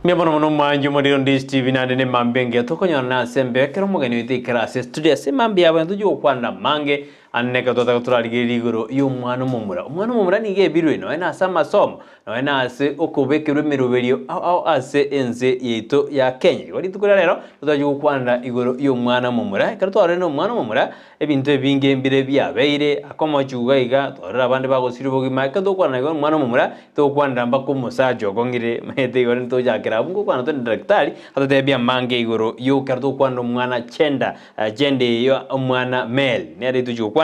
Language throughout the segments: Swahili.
Mebono mono manju muri Ndizi TV nande ne mambenge tokonyana sembe kero mugeni witikira se studio se mambi abantu jo kwanda mange anneka tota turarigiri iguru y'umwana umumura nige birwe no ena sama somo no ena ase okubekirwe miruberio au ase enze yito ya Kenya wali tukura rero tutaje kwanda iguru y'umwana umumura kero tware no umwana umumura ebintu ebinge mbire byabeire akoma chuga iga torera abandi bagosiri bogima kado kwana iguru umwana umumura to kwanda mbako musajo gongire mete iguru to jakera bungu kwana to daktari atotebia mange iguru yo kero kwanda umwana chenda jende yo umwana male nere tuju kwanda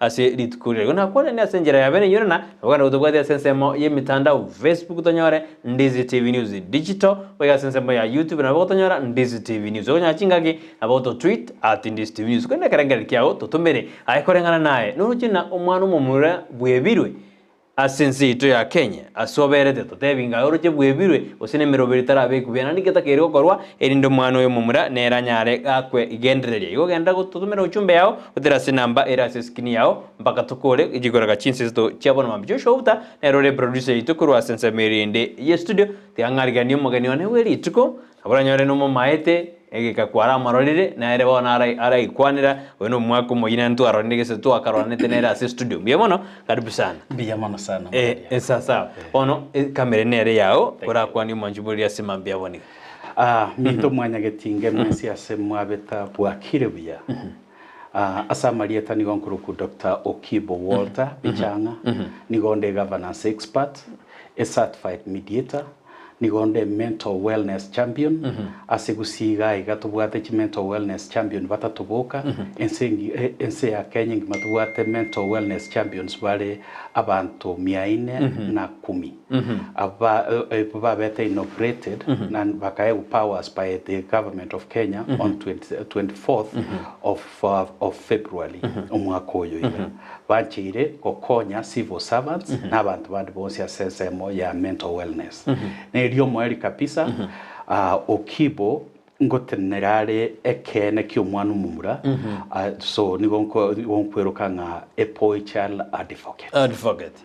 ase litukure kuna kwale ni asenjera ya bene yorana wakana utubwati asensemo ye mitandao Facebook tonyore Ndizi TV News digital wega asensemo ya YouTube na wakotonyora Ndizi TV News wakanya chingaki abato tweet @Ndizi TV News kwenda karangari kiao tutumere ayikorengana naye nuruchina umwana umumura bwebirwe asensi ito ya Kenya asoberete totebinga uruche bwebirwe usine mirobiri tarabe kubena niketa kero korwa erindo mwana yo mumura neranyare akwe igendereria igo genda gututumira uchumbe yao utera se namba era se skini yao mpaka tukore igikora gachinse to cyabona mabyo shouta nerore producer ito kurwa sense merinde ye studio tiangariganio mugani one weri ituko aburanyore no mu maete egeka kwara marorire na ere bona ara ikwanira weno mwako moyina ntu aronige se to akarone tenera se studio biamono karibu sana biamono sana sasa ono kamera nere yao kora kwani manjuburi ya simambia boni mito mwanya getinge mwesi asemwa beta bwakire bya asa marieta ni gonkuru ku Dr. Okibo Walter Bichanga ni gonde governance expert a certified mediator nigonde mental wellness champion asigusiga igatubwate chi mental wellness champion batatuboka ense ya Kenya ngimatubwate mental wellness champions bale abantu 410 aba bete inaugurated and bakae powers by the government of Kenya on 24th of February umwaka oyo bachire gokonya civil servants n'abantu bandi bonse asesemo ya mental wellness Rio mweri kabisa Okibo ngotenerare ekene ky'umwana umumura so nigonkwero nga a boy child advocate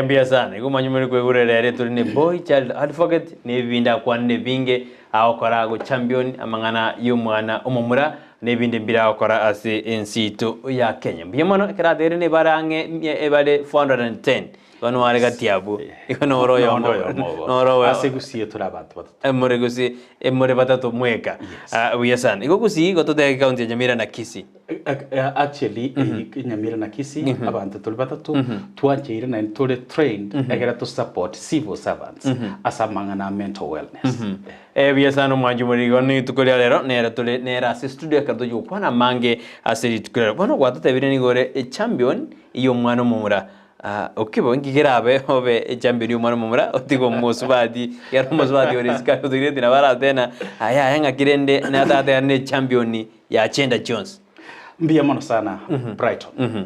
mbia sana igumanyumuri kwegurere turi ne boy child advocate ne binda kwanne binge akora go champion amangana y'umwana umumura ne binde mbira akora ase ensito ya Kenya mbiyamano kradere ne barange ebale 410 Wano warega tiabu. Iko noro yo noro asigusiye turabantu batatu. Emore batatu mweka. Uyasan. Iko Gusii goto de county ya Nyamira na Kisii. Actually Nyamira na Kisii abantu tuli batatu twanjire na tuli trained egera to support civil servants asamanga na mental wellness. Uyasan umwanju muri goni tukolya lero nera tuli nera se studio kardo yo kwana mange asiri tukolya. Wano kwato tebire ni gore champion iyo mwana mumura. Okibo ngigerabe obe champion y'umwana mumura otigo musubadi yaro musubadi oriska kudirete na bara tena aya henga kirende na tata ne champion ya Chenda Jones mbia mono sana Brighton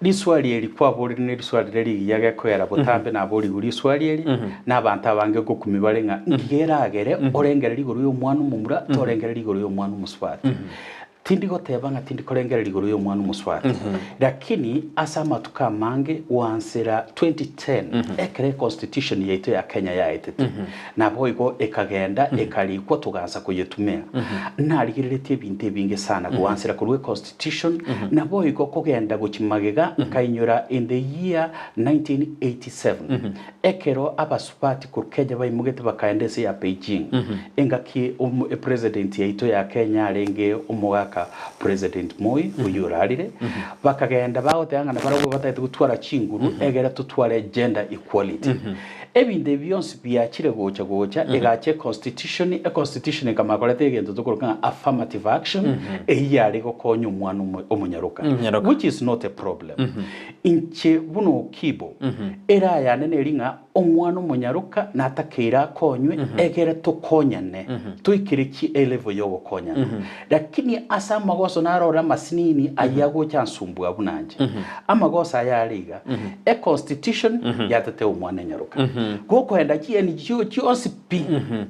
liswali elikuwa boli ne liswali leli yaga kwera botambe na boli uri swali eli n'abantu abange ko kumibalenga ngigeragere orengera liguru y'umwana mumura torengera liguru y'umwana musubadi tindiko tebanga tindiko lengera liguru y'umwana umuswati lakini asama tukamange wansera 2010 ekere constitution yetu ya Kenya ya etete nabo iko ekagenda ekalikwa tuganza kuyetumea naligirete binte binge sana wansera kurwe constitution nabo iko kugenda gukimagega kainyura in the year 1987 ekero abasupati ku Kenya bayimugete bakaendese ya Beijing engaki president yetu ya Kenya arenge umwaka President Moi uyurarire bakagenda bahoteangana barabo batayite gutwara chinguru egera tutware gender equality ebinde byonse byakire gocha egache constitution kamakorete egento tukoroka affirmative action eyari gokonya umwana omunyaruka which is not a problem inche buno Kibo era yanene ringa omwana omunyaruka natakira konywe egera tukonyane tuikiriki level yo gukonyana lakini asa magoso narora masinini ayago chansumbu abunanje amagoso ayariga a constitution yatate omwana nyaruka goko henda ki NGO COSP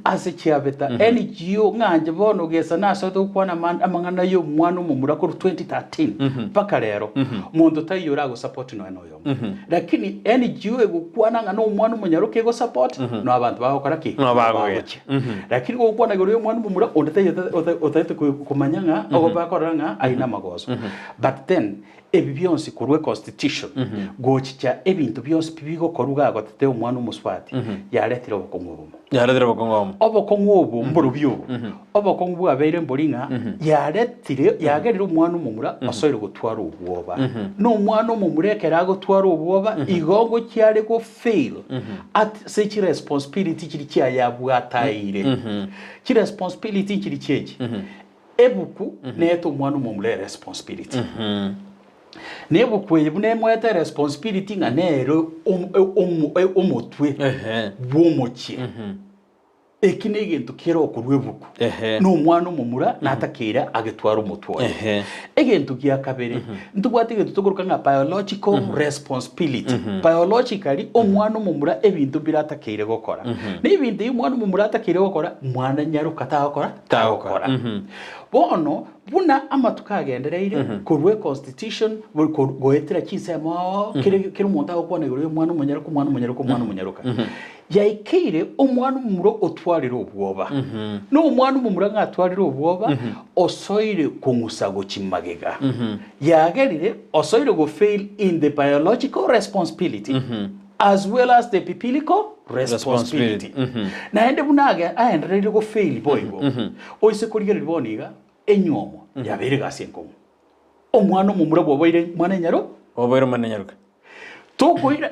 ase chiabeta NGO nganje bono gesa naso to kwana amangana yo mwana mumura ko 2013 paka rero mundu tayura go support no eno yo lakini NGO egukwana ngano umwana umunyaruka ego support no abantu bagokora ki no bagoye lakini go kwana iguru y'umwana umumura ondete kumanyanga ogo bakora nga aina magozo but then ebi byonse kurwe constitution gochicha ebintu byonse bibigo koruga gotete umwana umuswati yaretira obokongobo obokongobo mburubyo obokongobo abeire mburinga yaretire yagerira umwana umumura asoire gutwara ubwoba no umwana umumura ekera gutwara ubwoba igongo cyare go fail at such responsibility kiri cyayabwataire kiri responsibility kiri cyeje ebuku neto umwana umumura responsibility nebo kweye bunemwete responsibility nga nero omutwe bwomoki ekine egento kero okurwebuku no mwana omumura natakira agetwara omutwe egento kya kabere ntubwate egento tuguruka nga biological responsibility biologically omwana omumura ebintu biratakire gukora n'ebintu y'omwana omumura atakire gukora mwana nyaruka tagukora bono buna amatuka agendereire kurwe constitution goetera kisemo kire umuntu akokwana iguru mwana umunyaruka yaikire omwana umuro otwarira obwoba no omwana umura ngatwarira obwoba osoire kungusago kimagega yagerire osoire go fail in the biological responsibility as well as the biblical responsibility na ende bunaga aenderere go fail boygo oise kurigera liboniga enyomo yabere gasenko omwana umura boboire mwana nyaro oboire mwana nyaruka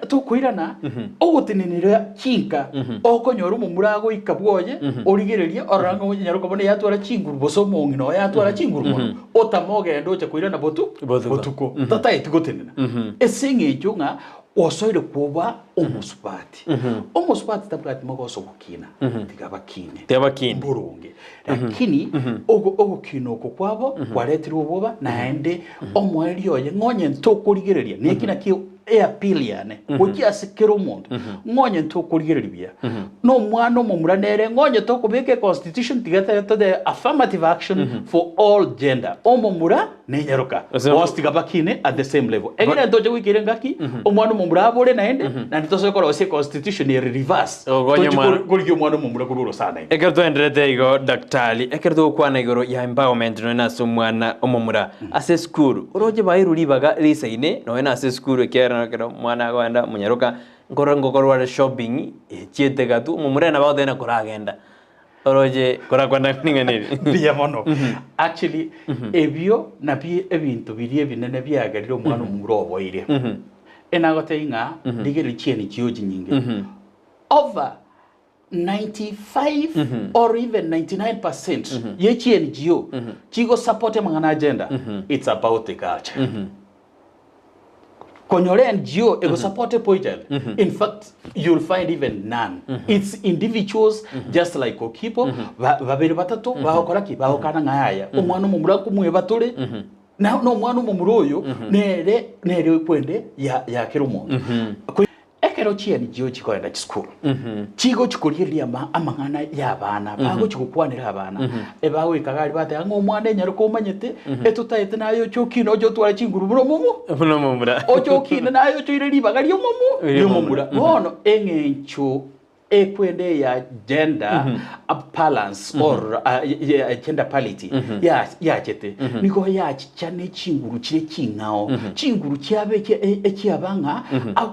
tukwirana ogutinenera kinka okonyora umumurago ikabwoye origereria oranga nyaruka bone yatwara kinguru bosomo ngino yatwara kinguru mono otamoge ndoche kwirana botuko tatai tugotenena esinge cyunga osoire kuba omusupati omusupati tabwati magoso gukina tigabakine burunge lakini ogukina oko kwabo kwaretira uboba naende omweri oye ngonye ntokurigereria nekina ki apiliane ukiasikira umuntu ngonye ntokurigereria no mwana omuranere ngonye tokubeke constitution tigata the affirmative action for all gender omumura nenyaruka wastigabakine at the same level egera ntoje wikire ngaki omwana omumura abore naende na ntose kora ose constitution ye reverse gurigyo mwana omumura kururo sana ekerto endrete igo daktari ekerto kwana igoro ya empowerment no na somwana omumura ase school uroje bayiruri baga risaine no na ase school ekera mwana gwanda munyaruka ngorwa shopping chiete gatu umumura na baudena kuragenda oroje kwanda ninganiri biya mono actually ebyo nabi ebintu biri ebinene byagarira umwana umumura oboire enagote inga digeri chieni chioji nyinge over 95 or even 99% ye chieni gio chigo support mangana agenda it's about the culture konyore NGO ego support poitel in fact you'll find even none it's individuals just like okipo babiri batatu bahokoraki bahokana ngaya umwana umumura kumwe batule na no mwana umumura oyo nere kwende ya kero umuntu ekero chieni gio chikoenda school chigo chikuriria amangana y'abana bago chikukwanira abana ebago ikagari bate ngo mwana nyaruko umanyete etutaite nayo chokino ojo twara chinguru mumura ojo kina nayo choireri bagari yomumura bono engencho ekwende ya gender balance or gender parity ya chete niko ya chane chinguru chire chingao chinguru cyabeke ekyabanga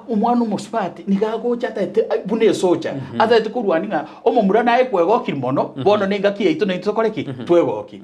umwana umuspati nigago cyatete bune socha atete kurwaninga omumura naye kwego kirimono bono ninga kiyeito nito koreki twegoki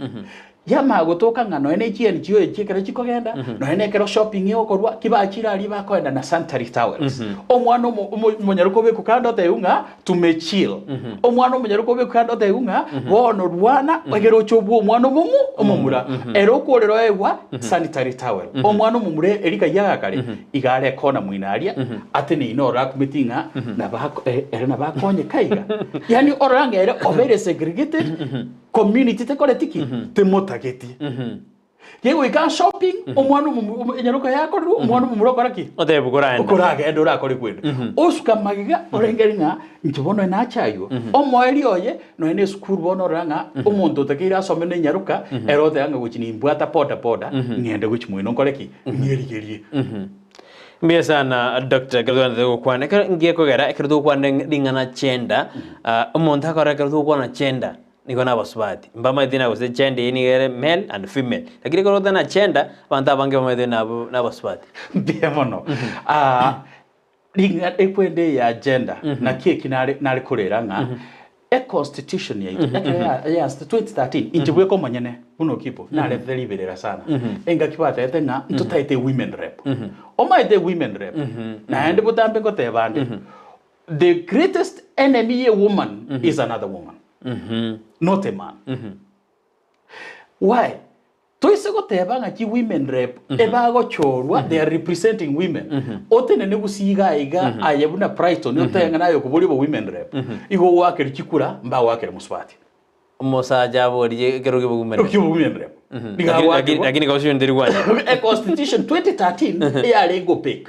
yama gotoka ngano ene chieni chiyo chikera chikogenda no ene kero shopping yo korwa kibakira ali bakoenda na sanitary towels omwana umunyaruko be kukanda tayunga tumechill omwana umunyaruko be kukanda tayunga bono rwana egero chobu omwana omumura ero korero ewa sanitary towel omwana omumure erika yagakare igare kona muinaria atene inora kumitinga na bako na bakonye kaiga yani oranga ere over segregated community te koletiki te motageti yego ika shopping omwana enyaruka yakoro omwana mumuro koraki otebugora ukuraga endora kore kwenda osuka magiga orengeringa nkibono na chayo omoeri oye no ene school bono ranga omuntu takira asome ne nyaruka erode anga guchini mbwata poda ngende guchimwino koreki ngerigerie Mbia sana Dr. Gerdwana de Kwana ngie kogera ekerdo kwana dingana chenda umonta kora kerdo kwana chenda niko na baswati mbama dina gose chenda ini gere male and female lakini koro dana chenda banta bange bama na baswati mbia mono dinga ekwende ya agenda na kiki nari kurera nga constitution ya yes 2013 injibwe ko manyene uno kipo na le deliberera sana enga kibata etenga tutaite women rep o my the women rep na ende butambe ko tebande the greatest enemy a woman is another woman not a man why toise ko tebanga ki women rep ebago chorwa they are representing women otene ne gusiga iga ayebuna Brighton yotenga nayo kubuli bo women rep igo wakere kikura mba wakere muswati mosaja bori kero kibo women rep lakini constitution ndiri kwani constitution 2013 yale go pick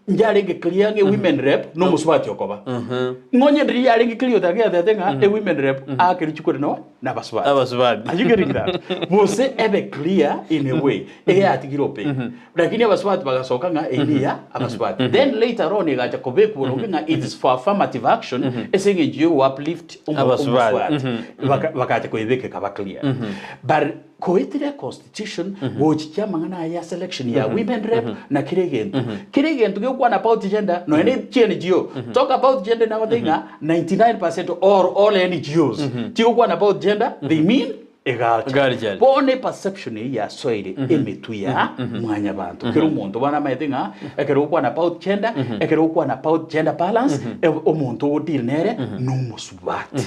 njale ge clear ge women rep no muswati okoba ngonye ndiri yale ge clear tatenga e women rep akere kikura no na baswati abaswati are you getting that bose ebe clear in a way atigiro pick lakini abaswati bagasoka nga elia abaswati then later on igacha kobeku nga it is for affirmative action esinge you uplift abaswati bakacha koibeke kaba clear but koitire constitution wochikia mangana ya selection ya women rep na kiregentu gekwana about gender no any NGO talk about gender now thinga 99% or all NGOs tikwana about gender they mean egality bone perception ya soire emetu ya mwanya bantu kero umuntu bana maithinga ekero kwana about gender ekero kwana about gender balance omuntu odil nere no musubati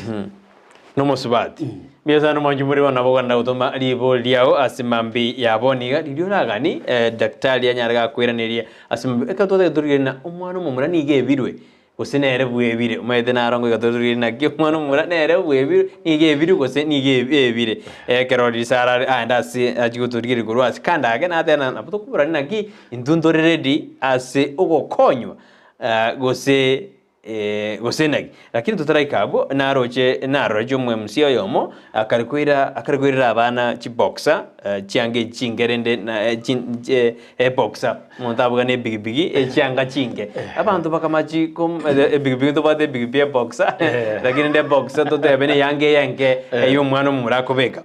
no musubati Biasa no manjumuri wana boganda utoma libo liao asimambi ya boniga lilioraga ni daktari anyaraga kwiraniria asimambi ekatote turigena umwana mumura nige birwe usinere bwebire umaide narongo gatoturi na ki umwana mumura nere bwebire nige birwe gose nige bebire kerori sara andasi ajiguturigiri kurwasi kandage natena naputo kubura naki indundore ready ase ogokonywa gose gosenagi lakini tutaraikabo naroje umwe msio yomo akarikwira abana chiboxa chiange chingerende na boxa montabuga ne bigibigi chianga chinge abantu bakamachi kom bigibigi to bade bigibigi boxa lakini ne boxa to tebene yange y'umwana murakobeka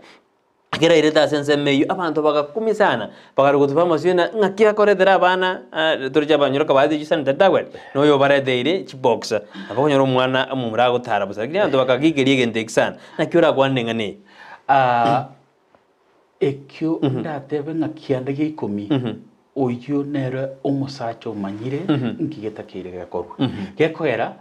akira ireta sense meyo abantu bagakumisana bagarugutuva masina ngakia koretera abana turija banyoro kabadi jisana dadagwe no yo baredeire chiboxa abonyoro umwana umura gutara busa lakini abantu bakagigerie gendexana nakiora kwanenga ne ekyo ndatebe ngakianda gikomi oyo nere umusacho manyire nkigetakire gakorwa gekoera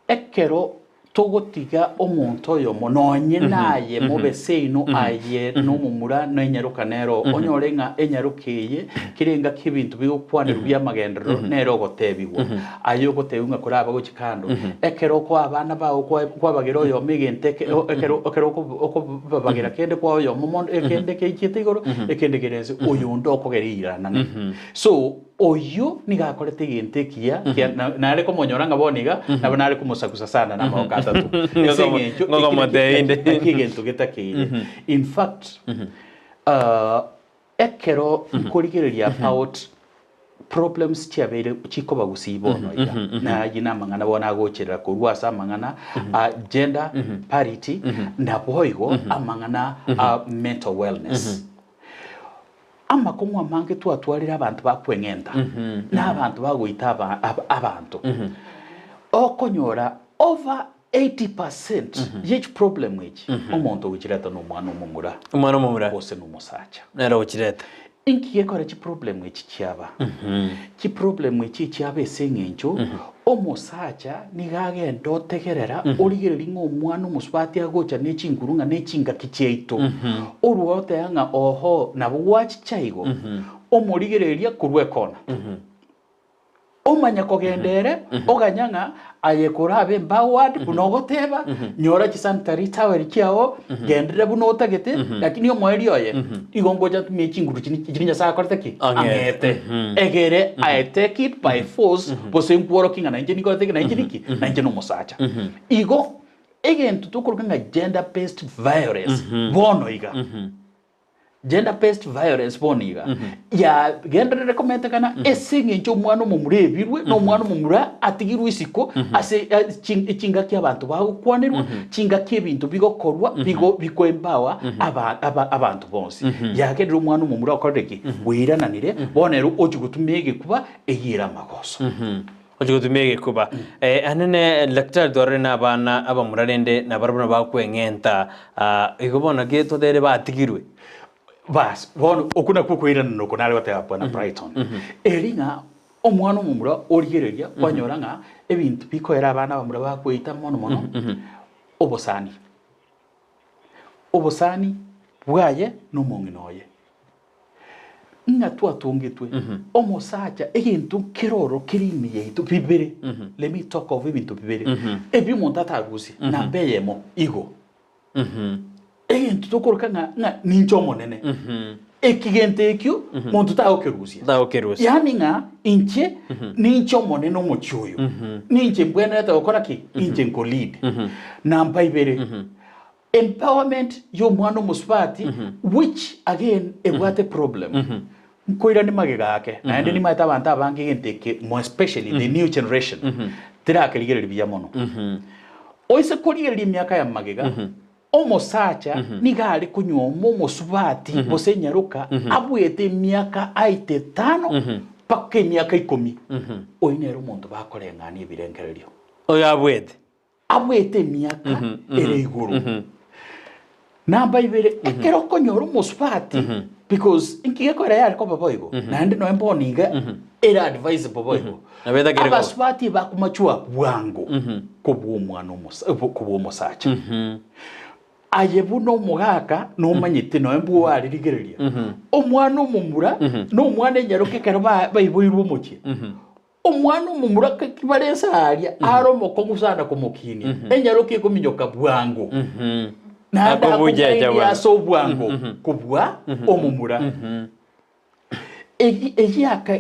ekero togotiga omuntu oyo mononye naye mobeseino aye no mumura nenyaruka nero onyorenga enyarukiye kirenga kibintu bigokwanira byamagendero nero gotebiwo ayo goteunga kuraba gukikando ekero kwa abana bawo kwa bagero oyo megenteke ekero babagira kende kwa oyo momondo ekende kekitigoro ekende gereze oyo ndo kogerirana so oyo nigakorete gentekia na ale komonyoranga boniga nabo nale kumusakusa sana na maoka atatu ngogo moteinde kigento getakire in fact ekero korigereria about problems tiabere chikoba gusibono ida na yina mangana bona gochera kurwasa mangana gender parity na boigo amangana mental wellness ama kumwa mange twatwarira abantu bakwengenta n'abantu bagoita abantu okonyora over 80% y'each problem which omuntu wikireta no mwana umumura ose no musacha nero wikireta inkiye kore chi problem which cyaba chi problem which cyaba esengencho omusacha nigage ndotegerera origereri ngo mwana umuswati agocha nechingurunga nechinga kicheito uruote anga oho nabo wachi chaigo omurigereria kurwekona omanya kogendere oganyanga ayekurabe mbawad bunogoteba nyora chisantari tower kiao gendere bunotagete lakini omweri oye igongoja tumechinguru chininya sa korteki angete egere I take it by force bose nkworo kinga na njeni korteki na njeniki na njeno musacha igo again tutukuranga gender based violence bono iga gender based violence boniga ya gender recommend kana esinge ncho mwana mumure birwe no mwana mumura atigirwe isiko ase chinga kya abantu bagukwanirwa chinga kye bintu bigokorwa bikwembawa abantu bonse yagerera umwana mumura akoreke wirananire bonero ojugutumege kuba eyira magoso ojugutumege kuba anene lecture dore na bana abamurarende na barabona bakwengenta igobona geto dere batigirwe bas bono okuna kukwirana no konale wate apa na Brighton eringa omwana mumura origereria kwanyora nga ebintu bikoera abana bamura bakwita mono obosani bwaye no monginoye nga twatungitwe omosacha egintu kiroro kirimiye itu bibere let me talk of ebintu bibere ebi montata Gusii na beyemo igo egintu tokoroka nga nincho monene ekigente ekyo muntu taokerusia yani nga inche nincho monene omochuyo ninche mbwena ta okora ki inche nko lead namba ibere empowerment yo mwana musipati which again ebwate problem mkoira ni magega ake na ende ni maita abantu abange genteke more especially the new generation tira akerigerera biya mono oise korigerera myaka ya magega omosacha nigari kunyomo musubati bosenyaruka abwete myaka aite 5 pake myaka 10 oinero muntu bakorengana ibirengererio oya abwete myaka ere iguru namba ibere ekero konyoro musubati because inkigekora yari ko baboigo nande no emboniga era advice baboigo abasubati bakumachua bwango kubwo mwana kubwo musacha ayebu no mugaka no manyite no embu wari rigereria omwana omumura no mwana nyaroke kero bayiboirwo muki omwana omumura kibarensa aria aromo kongusana komokini enyaroke kominyoka bwango nada kubuja so bwango kubwa omumura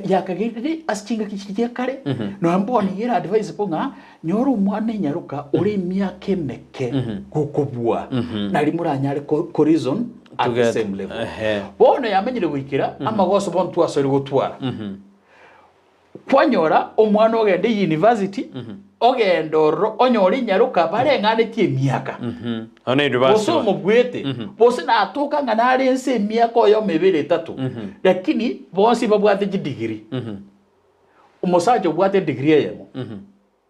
yakagirire asinga kichikia kare no amboni yera advice ponga nyoro mwana nyaruka uri myake meke gukubwa nari muranyare horizon at the same level bono yamenyire gwikira amagoso bon twasori gutwara kwanyora omwana ogende university ogendoro onyori nyaruka barengane tie myaka ona university boso mubwete boso na atoka nganari ense myaka oyo mebere 3 lakini bonsi babwate degree umusaje bwate degree yemo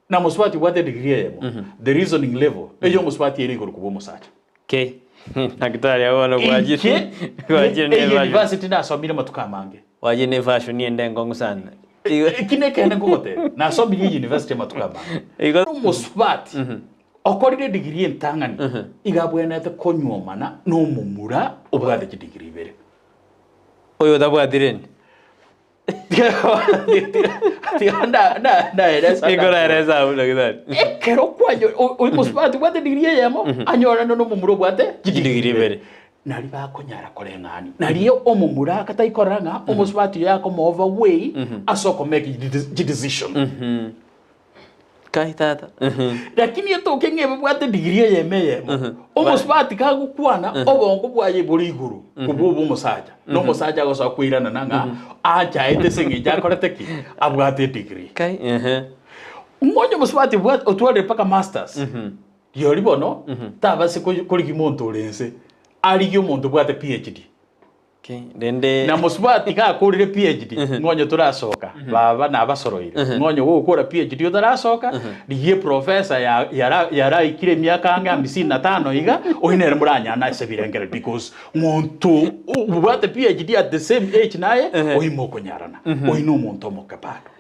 na muswati bwate degree yemo the reasoning level eyo muswati eri kurukubo musaje okay nakitari abona gwajire university na somire matuka mange wajine fashion yende ngongo sana kine kene ngote na somire university matuka mange muswati okorire degree entangani igabwena te konywomana no mumura obwate degree bere oyo dabwadireni na eresa igora eresa ulagidari kero kwanyo o musipati bwate degree yemo anyora no mumuro bwate degree bere nari bakonyara korengani nari omumura kataikoranga omusipati yako overway asoko make decision kaitata lakini etoke ngebe bwate degree yemeyemo omusipati kagukwana obongo bwaye buri iguru kububu musaja no musaja gosa kwirana nanga aja ete singe jakoreteki abwate degree kai umonyo musipati bwate otware paka masters yori bono tabase kuri kimonto lense ari yo muntu bwate PhD okay dende na musipati ka kurire PhD ngonyo turasoka baba na basoroire ngonyo wo gukora PhD utarasoka niye professor yara ikire myaka anga 55 iga ohinere muranyana sebirengere because muntu ubate PhD at the same age naye ohimoko nyarana ohino muntu mokapano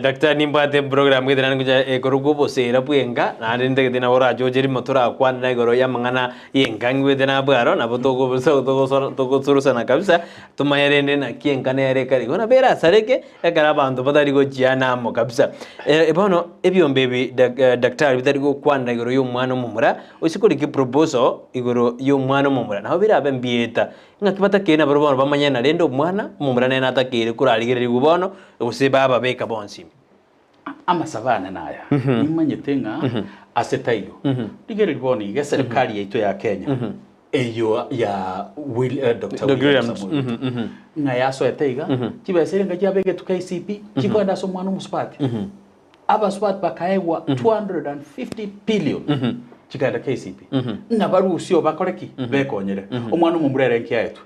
Dr. Nimbate program ke dinan kuja ekorugo bosera puenga na dinde dina ora jojeri motora kwan na goro ya mangana yengang we dina baro na botogo boso togo surusana kabisa tumayere na kienga ne yare kari gona bera sareke ekara bando badari go jiana mo kabisa ebono ebyombebi Dr. bidari go kwan na goro yo mwana mumura usikori ki proposal igoro yo mwana mumura na bira bembieta ngakibata kena baro bamanyana rendo mwana mumura ne natakire kurarigere gubono use baba beka bonsi ama savana naya imanye tenga asetayo digere boni ge serikali yetu ya Kenya eyo ya Dr. William Samuel nga yaso eteiga kibesere nga kyabege tu KCP kikwenda so mwana musipati aba swat bakaewa 250 billion kikaenda KCP nga barusio bakoreki bekonyere omwana mumurere nkiayetu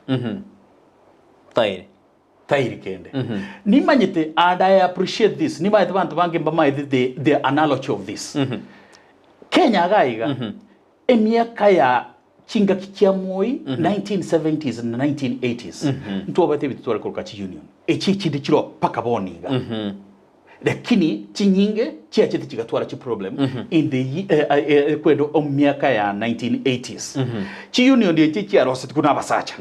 tairi kende nimanyite, and I appreciate this, nimanyite bantu bange mbamaite the analogy of this Kenya gaiga emiaka ya chinga kikia moi 1970s and 1980s ntwabate bitwara kwa union echi ndikiro paka boniga lakini chinyinge chiachete chigatwara chi problem in the kwendo omiaka ya 1980s chi union ndi chi arosete kuna basacha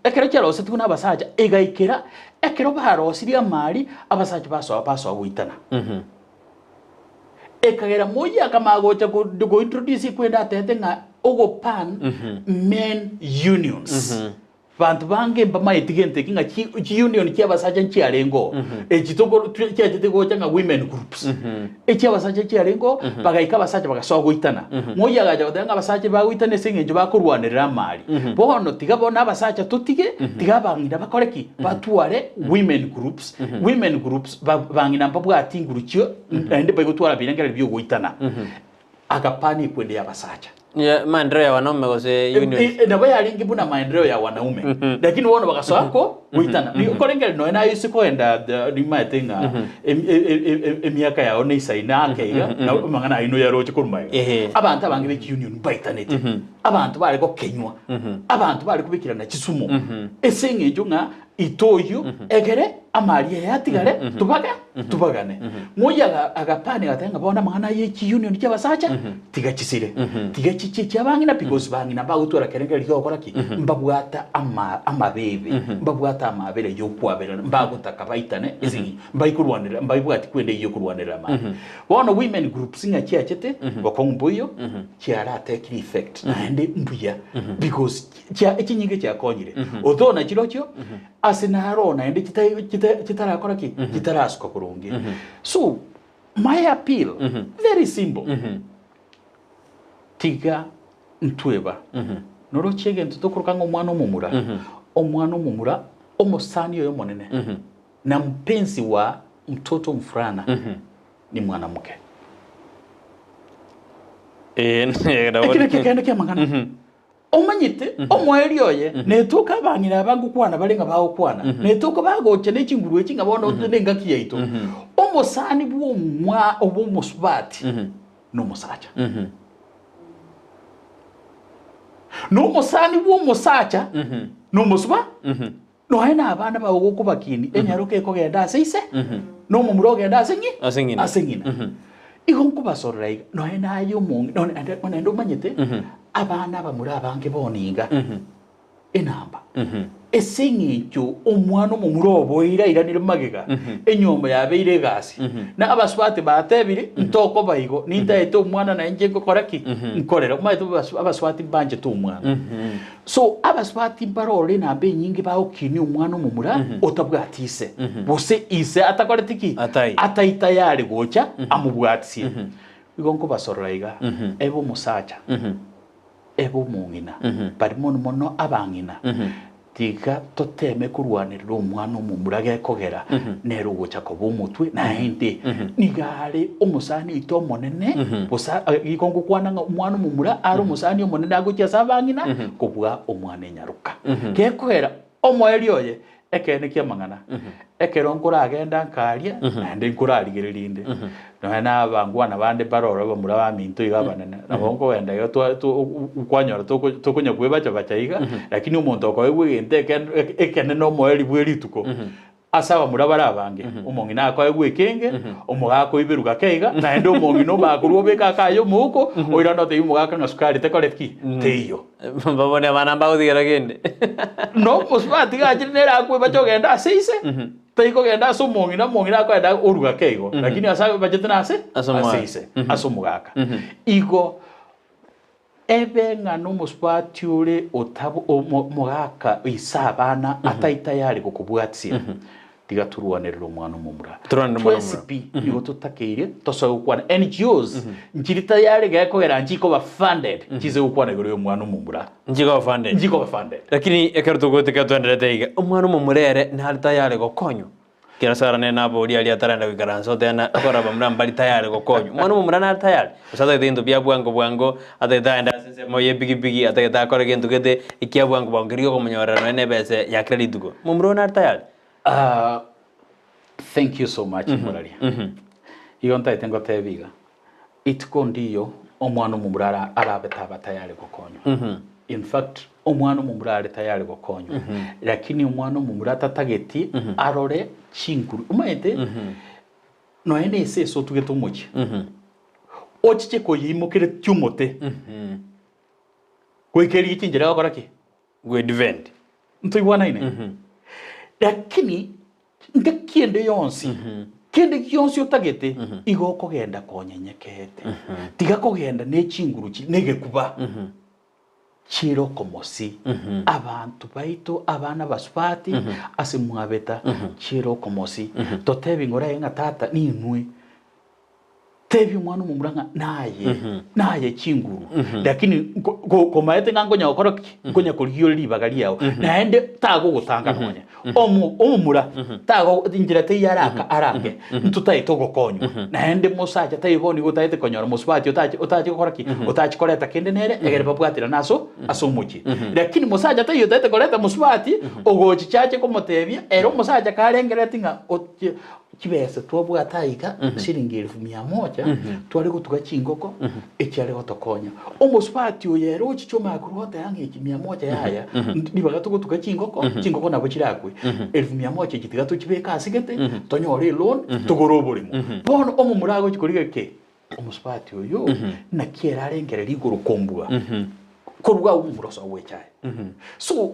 ekero chi arosete kuna basacha egaikera ekero barosiria mali abasacha baso guitana ekagera moya kama gocha go introduce kwenda tete nga ogo pan men unions bantu bange mbama etigente kinga chi union kia basacha nchi arengo echitoko cyachete gocha nga women groups echi abasacha chi arengo bagaika basacha bagaso guitana moya gaja batanga basacha baguitane sengejo bakurwanirira mali bono tigabona abasacha tutige tigabangira bakoreki batware women groups bangina mbabwati nguruchyo ende bagutwara birengera byo guitana agapani kwende abasacha ya maendeleo ya wanaume gose union na baya lingi buna maendeleo ya wanaume lakini wono bagasoako guitana ni korengera no na yusi koenda ni matenga emiaka ya one isaina keiga na mangana ino ya roche kurumai abantu abange be union baitanete abantu bari ko kenywa abantu bari kubikira na kisumo esengejo nga itoyu egere amali yatigare tubagane moya agapane gatenga bona mangana ye union cy'abasacha tigakisire tigachichi cyabangina because bangina bagutora kerenge ryo koraki mbabwata amabebe mbabwata amabere yo kwabera mbagutaka baitane izingi mbayikurwanira mbayibwati kwende yo kurwanira ma bona women groups nga cyachete bakongboyo cyara take effect and mbuya because ekinyinge cyakonyire odona kirokyo asinarona ende kitara koraki kitara asko kurungi so my appeal very simple tiga ntweba noro chege ntutokuruka ngo omwana omumura omosani yo monene na mpenzi wa mtoto mfurana ni mwanamke kile magana omanyite omweri oye netuka bangina bagukwana balenga baokwana netuka bagoche n'ekinguru ekinga bona otenga kiyaito omosani bw'omwa obomusubati no musacha no musani bw'omusacha no musuba no haina abana bawo kubakini enyaruke ko genda aseise no mumuro genda asengina igonko basorrai no haina ayo mung no ndo manyite abana bamuri abange boninga enamba esingicho omwana omurobo ira magega enyomba yabeire gasi na abaswati batebiri ntoko bayigo nindaete omwana na nje koraki nkorera kumaito abaswati banje to omwana so abaswati barore na be nyingi baokini omwana omumura otabwatise bose ise atakoretiki ataita yari gocha amubwatise igonko basoraiga ebo musacha ebo mungina bari mono abangina tiga toteme kurwanirira omwana omumura gekogera nero gocha kobo mutwe na ende nigare omusani ito monene bosa ikongo kwana omwana omumura ari omusani omonene agocha sabangina kobwa omwana enyaruka gekogera omweri oye ekene kiamangana ekero nkora agenda nkaria nande nkora arigererinde na abangwana bande barora bamura baminto igabanana nabongo wenda yo kwanyora tokunya kwebacha bachaiga lakini umuntu akwawe ekene no mweri bwerituko asaba murabara abange umongi nakwawe gwekenge omugako ibiruga keiga na ende umongi no bakurwo beka kayo muko oirano te umugaka nga sukari tekoreki teyo babone abana baguthigira gende no musbati gajinera akwe bachogenda aseise teiko genda somongi na mongi nakwa da oruga keigo lakini asaba bajetena aseise asomugaka igo ebe ngano musbati ure otabu mugaka isabana ataita yari kokubwatsia tiga turwanirira omwana omomura twesipi nigo tutakeire tosoe gukwana NGOs njirita yare gekogera njiko ba funded nchize gukwana igoro y'omwana omomura njiko ba funded lakini ekero tugotika twenderete iga omwana omomurere ntari tayari gokonyo kira sara ne nabori ali atarenda kwikaranso tena akora bamura mbali tayari gokonyo omwana omomura ntari tayari usata tindu bya bwango atetaenda sense moye bigi ateta akora kintu gete ikia bwango ngirio komunyorera ne bese yakira litugo momura ntari tayari. Thank you so much, Muraria. Iyo ntaite ngotebiga. Ituko ndiyo omwana omumura arabetaba tayari gokonyo. In fact, omwana omumura ari tayari gokonyo. Lakini omwana omumura tatageti arore chinkuru. Umaite no ene so tugeto muchi. Ochiche koyimukire tyumote. Kwikeri ikinjira gakora ki? Gwe defend. Ntoibwana ine. Lakini kiende yonsi kiende yonsi utagete igoko genda konyenyekete tiga kogenda ne chinguru nege kuba chiro komosi abantu baito abana basupati asimwabeta chiro komosi totebi ngora yenga tata ni nwe tebi mwana omumuranga naye chinguru lakini komaete ngangonya okoroki ngonya kuriyo libagali yawo naende tago gutanga nonya omumura tago injira te yaraka arange ntutaito gokonyo naende musaja taiboni gutaite konyora musubati utaje gukoroki utaje koreta kende nere egere babwatira naso asumuki lakini musaja tayo taite koreta musubati ogochi chache komotebia ero musaja karengereti nga kibese twabwataiga shilingi 1,100 twari gutuga chingoko ekyari gotokonya omusubati oyero ochichoma kurota yange 100 yaya nibaga tugutuga chingoko nabo chirakwe 1,100 kitiga tukibeka asigete tonyore loan tugoro burimo bono omumurago chikoriga ke omusubati oyo na kiera arengere ligoro kombua koruga umuroso wechaye so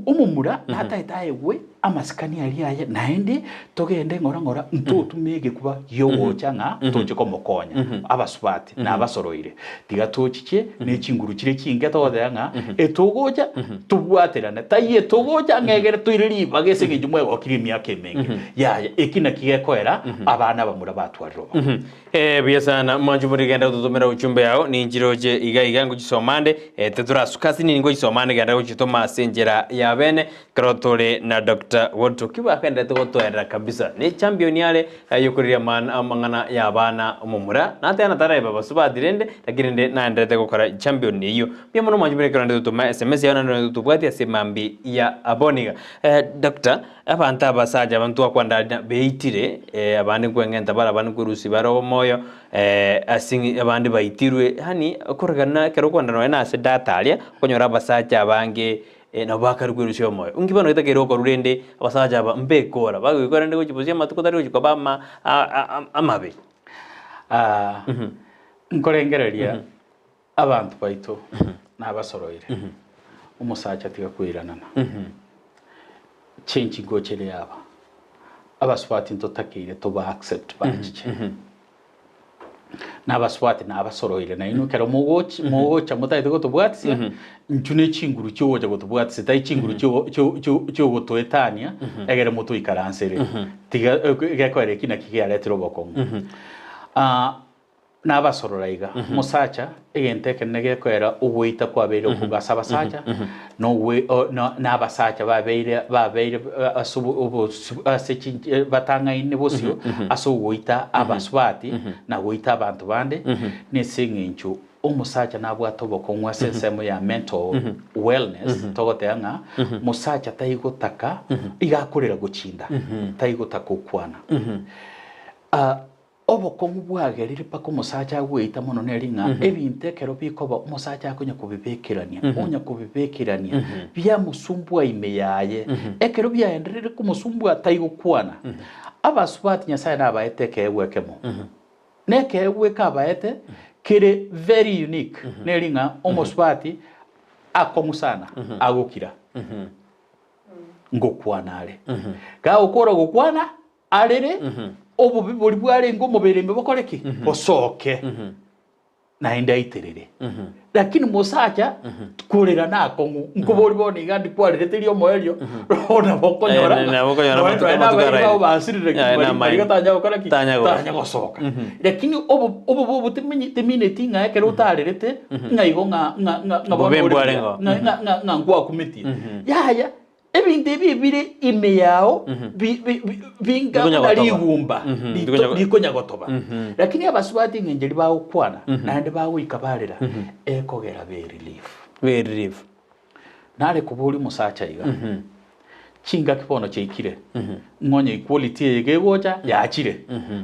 omumura nataitaewe amasikani aliaye naende togende ngora ntutumege kuba yowochanga toje komokonya abasubati nabasoroire tiga tochiche ne chinguru kire kinge todanga etogoja tubwaterana taye togoja ngegere tuiriri bagese ngijumwe okiri myaka emenge yaya ekina kigekoera abana bamura batwariro biyasana manje muri genda tutumira uchumbe yao ni njiroje iga ngujisomande tetura sukasi ni ngujisomande genda gujitoma senjera ya bene krotore na Dr. Woto kiba kenda tugotwera kabisa ni champion yale yukuriria amangana ya bana omumura natena taraiba basubadirende lakini naendete gukora champion niyo bya muno manje muri krande tutuma SMS yana ndo tubwati asemambi ya aboniga Dr. abantu abasaja abantu akwanda beitire abandi kwengenta bara abandi kurusi baro moyo asingi abandi baitirwe hani akoragana kero kwanda no ena se data alia konyora abasaja abange na bakari kwirusyo moyo ungibano itakero ko rurende abasaja aba mbekora bagikora ndego kibuziya matuko tari ko bama amabe nkorengereria abantu baito nabasoroire umusacha tiga kwiranana change gochere yaba abaswati ntotakire to ba accept bachiche nabaswati nabasoroire na ino kero mugocha mutaite go tubwatsi ncune chinguru cyoja go tubwatsi tai chinguru cyo go toetania egere mutu ikaransere tiga gekwere kina kigiaretero bokongo nabasororaiga musacha egenteke negekwera uguita kwabere okugasa abasacha nabasacha babeire asubu batangaine bosio asuguita abaswati na guita abantu bande nesinginchu umusacha nabwatobo nwa sensemo ya mental wellness togoteanga musacha taigotaka igakurira guchinda taigotaka ukwana obokongu bwagerire pako musacha gwita mono neringa ebintekero bikoba musacha akonya kubibekerania onya kubibekerania bya musumbwa imeyaye ekero byaenderere ku musumbwa taigukwana abaswati nyasaye nabaeteke wekemo nekewe kabaete kire very unique neringa omuswati akomusana agukira ngokwanale ka ukora gukwana arere obu bibori bware ngo muberembe bokoreki bosoke naenda iterere lakini musacha kurira nako nkubori boni gandi kwareterio moelio rona bokonyora na bokonyora matuka basirire kimari gatanya gukora ki tanya gosoka lakini obo temine tinga yake rutarerete ngaigo nga bobembwarengo nga ngwa kumiti yaya ebinde bibire ime yao vinga narigumba likonyagotoba lakini abasubati ngengeri bawo kwana nande bawo ikabarira ekogera be relief nare kubuli musacha iga chinga kibono cheikire ngonye equality yegegocha yachire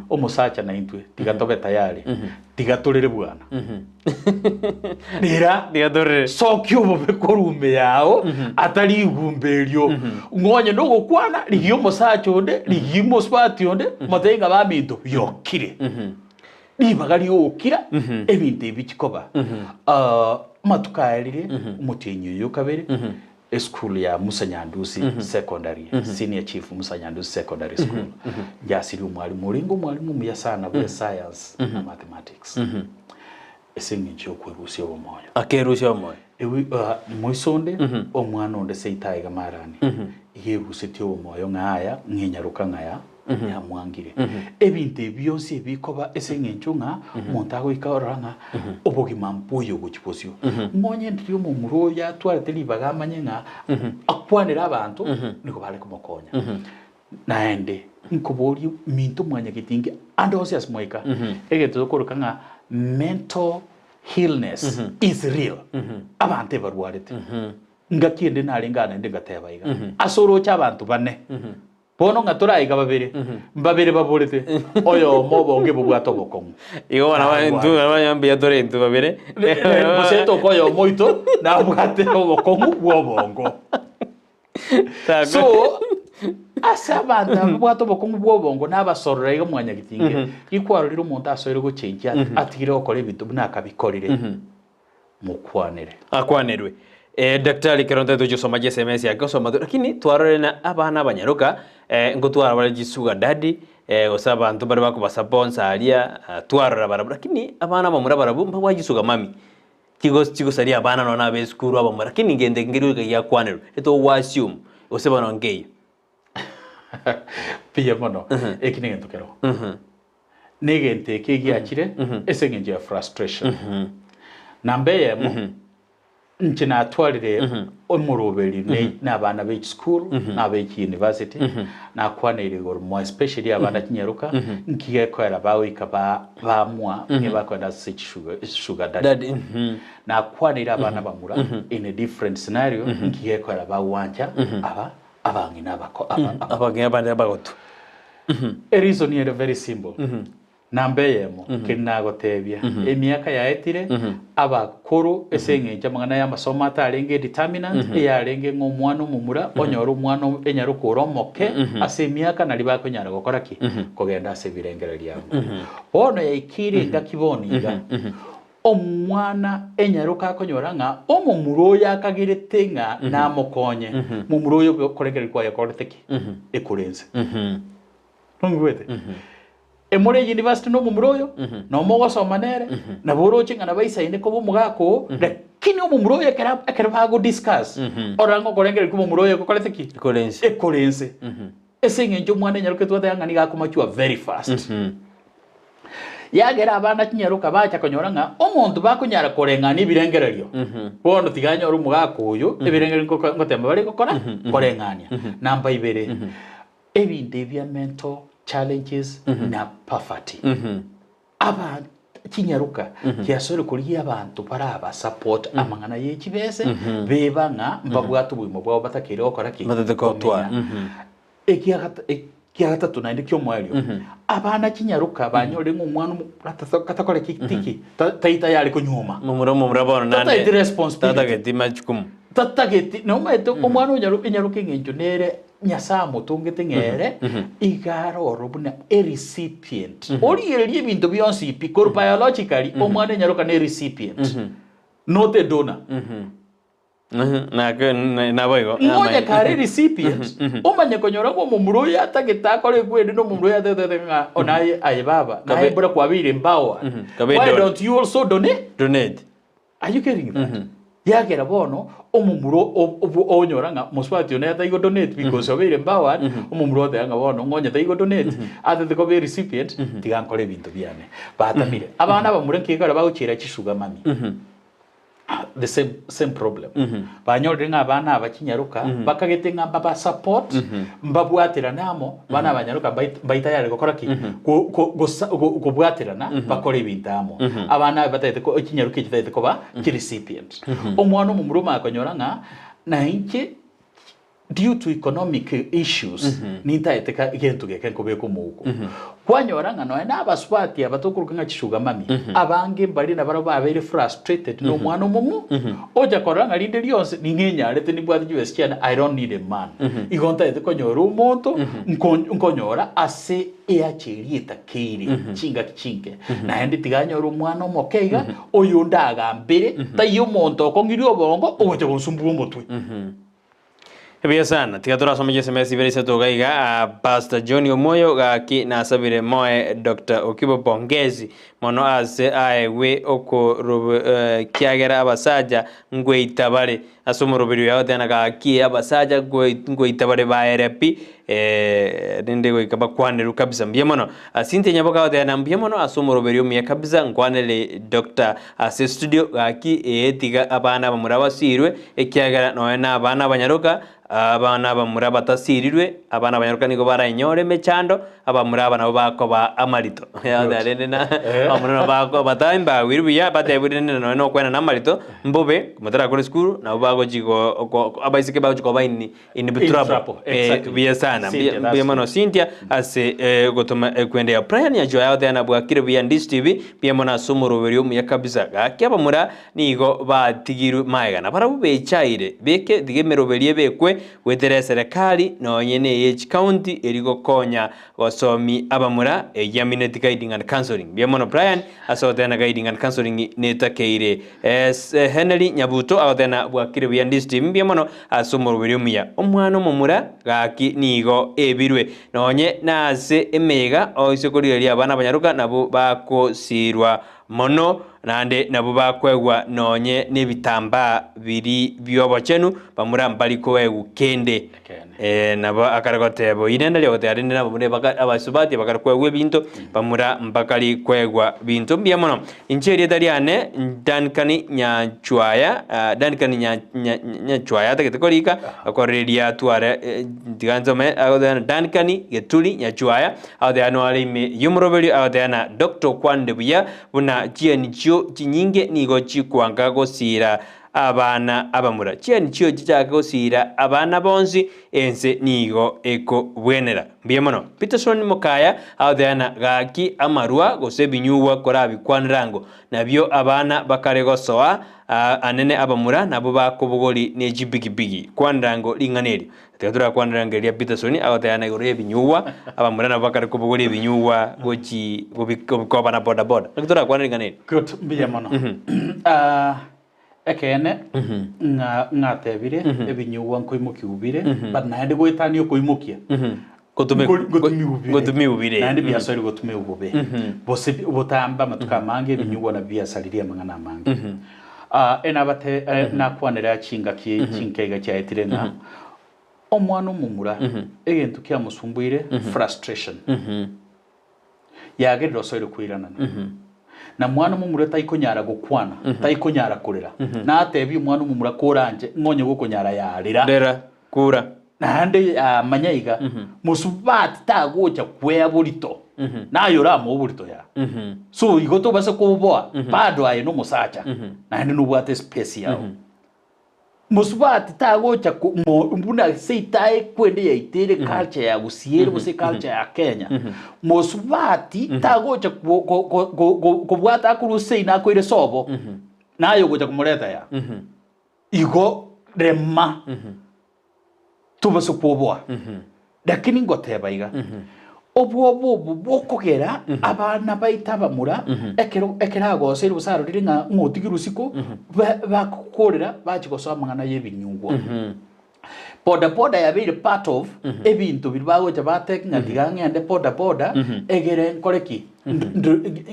omusacha na intwe tigatobe tayari tigatorere bwana nira tigatorere sokyo bobe korume yao atari igumberio ngonye no gukwana ligiyo musacha onde ligimo spati onde matenga baminto yokire libagari okira ebintu ebikikoba matukaerire umutenyo yokabere school ya Musa Nyandusi secondary senior chief Musa Nyandusi secondary school jasiri mwalimu muya sana bwe science na mathematics esengi cyo kwerusia omoyo akerusia omoyo ewi moisonde omwana onde seitaiga marani yegusityo omoyo ngaya nginyaruka ngaya ya mwangire ebintu byose bikoba esengi ncunga montago ikaranga obogima mpuyo gukiposyo monye ndiyo mu muroya twarte libaga amanyenga akwanira abantu niko bale kumukonya naende nkobori minto mwanya gitingi andose asmoika egeto korukanga mental illness is real abante barwarete ngakiende narengana ndengateba iga asoro cy'abantu bane bono ngaturaiga babere baborete oyo mobonge bubwato bokongo igo wana bantu abanyambia dore ntu babere museto koyo moito na bwate bokongo bwobongo so asabanda bwato bokongo bwobongo nabasorera igo mwanya gitinge ikwarurira umuntu asoire go change atigire okore bitu nakabikorire mukwanere akwanerwe Daktari Keronte tujusoma SMS yake soma lakini twarore na abana banyaruka ngo twara bari gisuga daddy osaba abantu bari bakuba sponsor alia twarora barabura lakini abana bamura barabumba wagisuga mami kigo sari abana nona be skuru abamura lakini ngende ngiruka ya kwanero eto wasium osaba nongeyo pia mono ekine ngentokero negente kegiachire esengenje ya frustration nambe nchina atwarire omuroberi na abana be school na be university na kwanire gor mo especially abana kinyaruka nkiye kwera bawe ikaba bamwa ngebakwenda sugar daddy na kwanire abana bamura in a different scenario nkiye kwera bawanja abangina abangina bagoto a reason here very simple nambe yemo kinagotebia emiaka yaetire abakuru esengenja mangana ya masomo atarenge determinant yarenge ng'omwana omumura onyora omwana enyarukura omoke ase emiaka nari bakonyara gukora ki kogenda ase birengereria bono yaikire ngakiboniga omwana enyaruka akonyora nga omumuro yakagirete nga namokonye mumuro yo koregera kwa yakorete ki ekurenze ngwete emore university no mumuroyo no mogosoma nere na boroche ngana baisaine ko mugako lakini mumuroyo ekera bago discuss orango korengere ko mumuroyo ko kolete ki ekolense esenye njo mwana nyaruke twatanga ni gakomachwa very fast yagera abana kinyaruka bacha konyora omuntu bakonyara korengana ibirengererio bono tiganyora umugako uyu ibirengererio ngotemba bari gukora korengania namba ibere ebinde bya mental challenges na poverty aba kinyaruka kyasore kuri abantu baraba support amangana y'ekibese bebanga mbabwatu bwimo bwabo batakere okora ki batatokotwa ekiyagata tunainde kyo mwalyo abana kinyaruka banyore ng'umwana katakore kitiki taita yali kunyuma mumura bono nande tata responsibility tatageti machukum tatageti no maito omwana unyaruka ngenjo nere nyasamo tungete ngere igaro robuna a recipient ori yeri bintu byonse ipikor biologically omwana nyaruka ne recipient not a donor na boigo ngonya kare recipient umanye konyora ngo mumuro yatagitako kwende no mumuro yatetete nga onaye aye baba naye bura kwabire mbawa why don't you also donate are you getting that yagera bono omumuro onyora nga muswati ona yataigo donate because obire mbawa omumuro nga bono ngonya taigo donate atete ko be recipient tigankore bintu byane batamire abana bamure kigara bawuchira chishuga mami the same problem banyore nga bana abakinyaruka bakagete nga baba support mbabwatira namo bana abanyaruka baita yare gukora ki kubwatirana bakora ibintamo abana batayete ko ikinyaruka kitayete ko ba recipient omwana mu muruma akanyora nga na inke due to economic issues nitayeteka igentu geke nkobeko muko kwanyora nga no na abaswati abatokuruka nga kishuga mami abange mbali na baro babere frustrated no mwana mumu oja koranga linde lyonse ningenya lete ni bwati US China I don't need a man igonta ete konyora umuntu nkonyora ase eachirieta kiri chinga kichinge na ndi tiganyora umwana omokeiga oyo ndaga mbere tayo monto kongiri obongo oje gonsumbu omutwe Ebia sana, tiga turasoma SMS verisa tugaiga Pastor John Omoyo gaki nasabire moe Dr. Okibo Bongezi mono ase aewe oko kiagera abasaja ngweitabare asomorobiri yaho tena gaki abasaja ngweitabare baerepi nende goikaba kwaneru kabisa mbiemono asinte nyaboka tena mbiemono asomorobiri umye kabisa ngwanele Dr. ase studio gaki etiga abana bamuraba sirwe ekiagera no na abana banyaruka abana bamura batasirirwe abana banyaruka niko baranyore mechando abamura nabo bakoba amarito yarende na amuna bako batimba wirbiya batebirene no kwena na marito mbobe mutara kuri school na bago jigo abaisike bago ko baini in bitrapo biya sana biya mano Cynthia ase gotoma kwende ya prayer ya joya tena bwakire biya Ndizi TV biya mona sumuro beriyo mu yakabisa gakya bamura nigo batigiru maigana barabu bechaire beke digemero beriye bekwe wetere serikali no nyene ye county erigo konya wasomi abamura yaminate guiding and counseling biamono Brian asotena guiding and counseling netakeire Henry Nyabuto awatena bwakire bya Ndizi TV biamono asomoro birumya omwana mumura gaki nigo ebirwe nonye nase emega oisekoriria abana banyaruka nabo bakosirwa mono nande nabo bakwegwa nonye nebitamba biri byobochenu bamura mbaliko wegu kende nabo akaragotebo inenda lyo gotari nabo bune abasubati bakarkwegwe bintu bamura mbakali kwegwa bintu byamono incheri dariane dankani nyachwaya nyachwaya taketekorika akoreria tuare diganzome agodana dankani getuli nyachwaya adano alime yumrobeli adana Dr. Kwandebuya buna chianicho chinyinge nigo chikwanga gosira abana abamura chianicho chichaka gosira abana bonzi ense nigo eko bwenera mbiemono Peterson Mokaya adana gaki amarua gosebinyuwa korabi kwanrango nabyo abana bakarego soa anene abamura nabo bakobogoli nejibigibigi kwanrango linganeri teatura kwanrango ya Peterson adana igore binyuwa abamura nabo bakareko bogoli binyuwa gochi gobikoba na boda boda teatura kwanrango linganeri good mbiemono ekene ngatebire ebinyuwa nkoimukiubire but naende gwetani okoimukia gotumi ubire naende biasari gotumi ubube bose botamba matuka mange ebinyuwa na biasariria mangana mange enabate nakwanera chinga kinkega cyaetire na omwana omumura egentu kya musumbuire frustration yagerero soire kwirana na mwana mumura taikonyara gukwana taikonyara kurira na atebi mwana mumura koranje ngonye gukonyara yarira dera kura nande manyaiga musubati tagocha kwea burito nayo ramo burito ya so igoto basa kuboa bado aye no musacha nande no bwate special musubati tagocha mbuna seitae kwende ya itere culture ya Gusii bose culture ya Kenya musubati tagocha kubwata kurusei na kwire sobo nayo gocha kumureta ya igo rema tubase kuboa lakini ngoteba iga obwo kugera abana baitabamura ekera gose rusaro riringa ngotigirusiku bakukorera bakigoswa mangana yebinyungwa boda yabiri part of ebintu bilbago jabate ngatigange ande boda egere nkoreki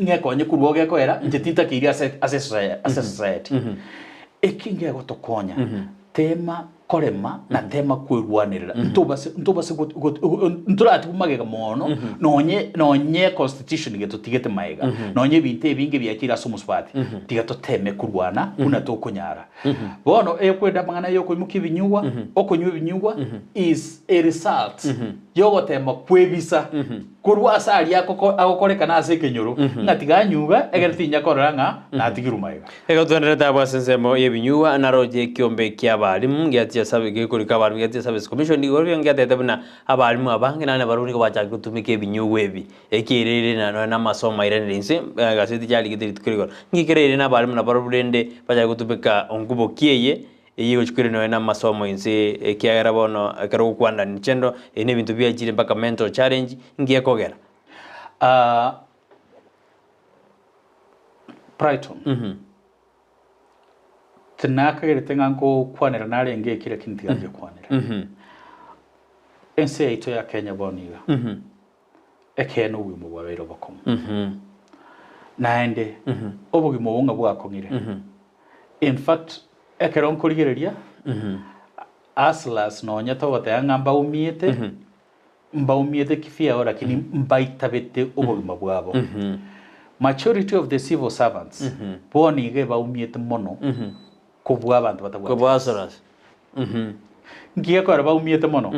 ngekonye kurwoge kwera njetita kiria assess ekinge gotokonya tema korema na tema kwirwanirira ntobase nturati kumagega mono nonye constitution geto tigete maega nonye binte binge byakira somuswati tigato teme kurwana kuna tokunyara bono ekwenda mangana yoko imukibinyugwa okonywe binyugwa is a result yogo tema kwebisa kurwa sari yako agokoreka na sekenyoro ngatiganyuga egertinya koranga na tigirumaega egotondere tabasensemo yebinyugwa naroje kiombe kya balimu ngiatia sabe gekorika balimu ngiatia service commission igoro ngiatete buna abalimu abange nane baruni ko bacha gutumika ebinyugwa ebi ekirere na masomo irenense gaseti cyali gitiri tukirigoro ngikerere na balimu na barurende bacha gutumika ongubo kieye iyo chikire no na masomo inse kiagera bono kero kwanda nichendo ene bintu byagire mpaka mental challenge ngiye kogera Brighton tenaka gere tenganko kwanera nare nge kire kinti ganje kwanera ense ito ya Kenya boniga ekeno wimo bwabero bakomo naende obugimo bunga bwakongire in fact ekeron kurigereria aslas no nyato batanga mbaumiete kifia ora kini mbaitabete obugima bwabo majority of the civil servants boni ge baumiete mono kubwa abantu batabwa kubwa asras ngiye ko baumiete mono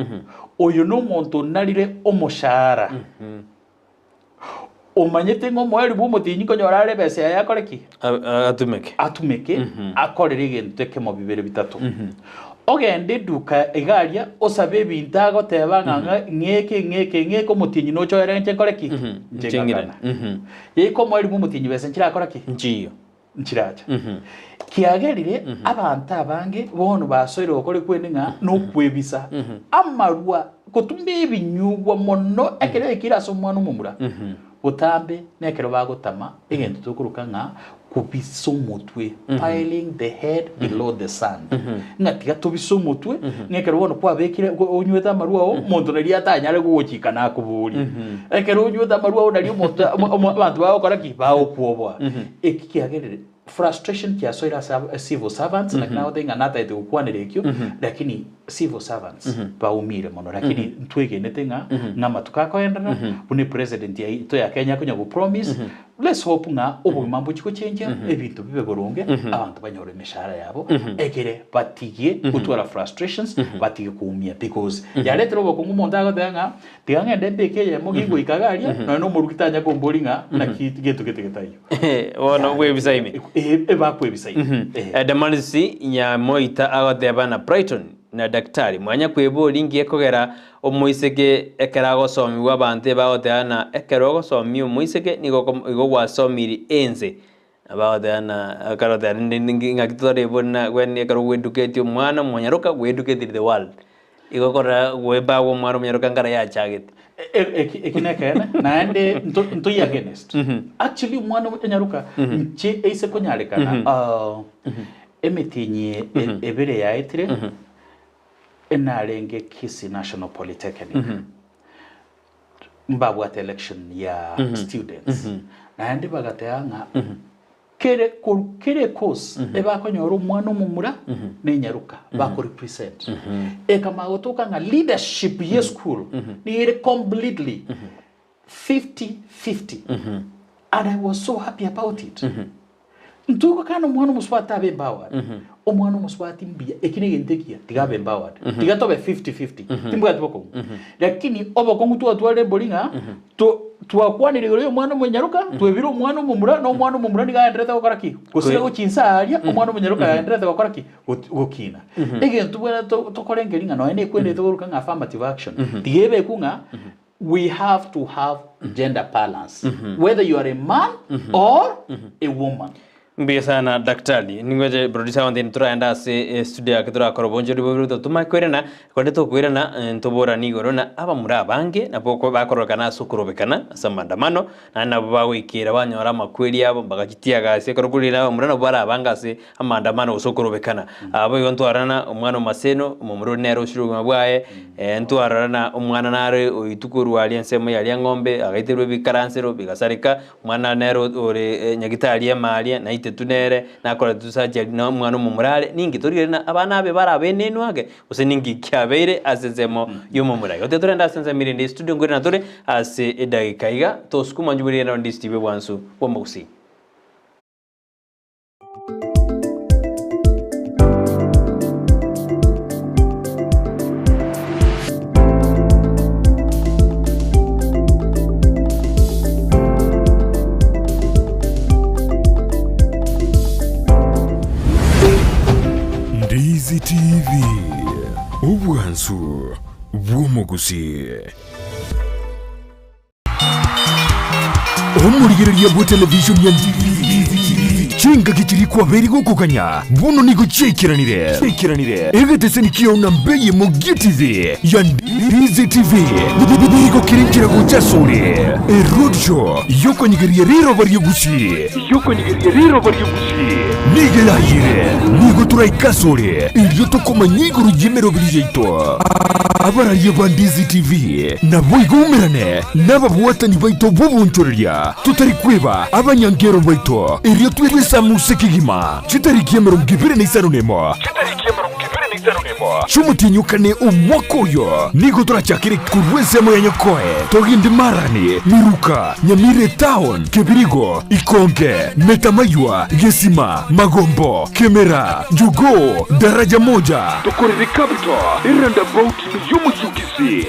oyo no muntu narire omushara omanyete ngo mweri bumutinyi ko nyorare bese yakoreki atumeke akorere igento kemo bibere bitatu ogende duka egaria osabe bintago tebanga ngeke ko mutinyi no choere nche koreki njengana yiko mweri bumutinyi bese nchira koreki nchiyo nchiracha kiagerire abantu abange bono basoire okore kweninga no kwebisa amarwa kutumbe binyugwa mono ekere kiraso mwana mumura utambe nekero bagotama egento tukuruka nga kubiso mutwe piling the head below the sun ngatiga tubiso mutwe nekero bono kwa bekire onyweta marua o muntu nari atanyare guchika na kuburi ekero onyweta marua o nari muntu abantu bakora kibaho kuobwa ekikiagerere frustration kiasoira civil servants like now thing anata ite ukwanire ekyo lakini civil servants baumire mono lakini ntwege netenga ngama tukakoendana bune president ya ito ya Kenya kunya go promise let's hope nga obugimambo chiko change ebintu bibe boronge abantu banyore mishara yabo egere batigie kutwara frustrations batige kuumia because yaletero bokungu mondago tanga tianga ndembeke ye mugigo ikagaria no murugitanya ko mbolinga na kitu keteketayo wono webisaime bakwebisaime Damanisi Nyamoita agotheba na Brighton na daktari mwanya kweboli ngiye kogera omuiseke ekerago somi wabante bagoteana ekerogo somi omuiseke nigo gwasomiri enze abagoteana akaroteana ngakitore bona when ekero weduketi omwana monyaruka weduketi the world igokora webago mwaro monyaruka ngara ya chagete ekinekene naende ntoyi against actually mwana monyaruka nche eise konyarekana emetinye ebere yaitire enarenge Kisii National Polytechnic mbabwat election ya students naende bagateanga kere course ebakonyora omwana omumura nenyaruka bako represent ekamagotoka nga leadership ye school ni completely 50-50 and I was so happy about it ntuko kana omwana omuswati abe empowered omwana omuswati mbia ekinege ntekia tigabe empowered tigatobe 50-50 timbwati boko lakini obokongu twatwale bolinga twakwanire yo omwana omunyaruka twebira omwana omumura no omwana omumura nigaendrete gokoraki gusira guchinsaria omwana omunyaruka yaendrete gokoraki gukina egento bwana tokorengeringa no ene kwende togoruka nga affirmative action tigebe kunga we have to have gender balance whether you are a man or a woman Mbia sana daktari ningoje producer wanthi turaenda se studio yake turakora bonjori bobiruto tumakwirana kwende tukwirana ntobora nigoro na aba murabange na boko bakorokana sukurobekana samandamano na nabo bagwikira banyora makwiri abo bagagitia gase korogurira murana bara bangase amandamano usukurobekana abo yontwarana umwana maseno umumuro nero shirugwa bwaye ntwarana umwana nare uyitukuru aliensemo yali ngombe agaitirwe bikaransero bigasarika umwana nero ore nyagitali amalia na tunere nakora tusaje na mwana mumurale ningi turire na abana abe barabenenu age use ningi kyabeire azezemo yumumurayo yote turenda senza mirindi studio ngori na tore ase edagikaiga toskuma njubiri na Ndizi TV wansu bomba Gusii. Ndizi TV ubwansu bomba Gusii. Omurigirira bo television ya Ndizi chinga kichiri kwa beri gukukanya buno niko chekiranire egetese nikiyo nambeye mugitize ya Ndizi TV niko kirinkira kuchasore road show yoko nigiriye riro bari Gusii nigelayire nigo turaikasore iyo tokoma nyiguru jimero bilijeito abarariye ba Ndizi TV nabo igumirane n'ababuwatani baito bubunchorya tutari kweba abanyangero baito iyo twisa musekigima chitariki 2025 chumutinyukane umwakoyo nigo turachakire kurwesemo ya nyokoe togindi marani miruka Nyamira Town Kebirigo Ikonge Metamaywa Gesima Magombo Kemera Jugo Daraja moja tukorere kabito iranda bout yumu Kisii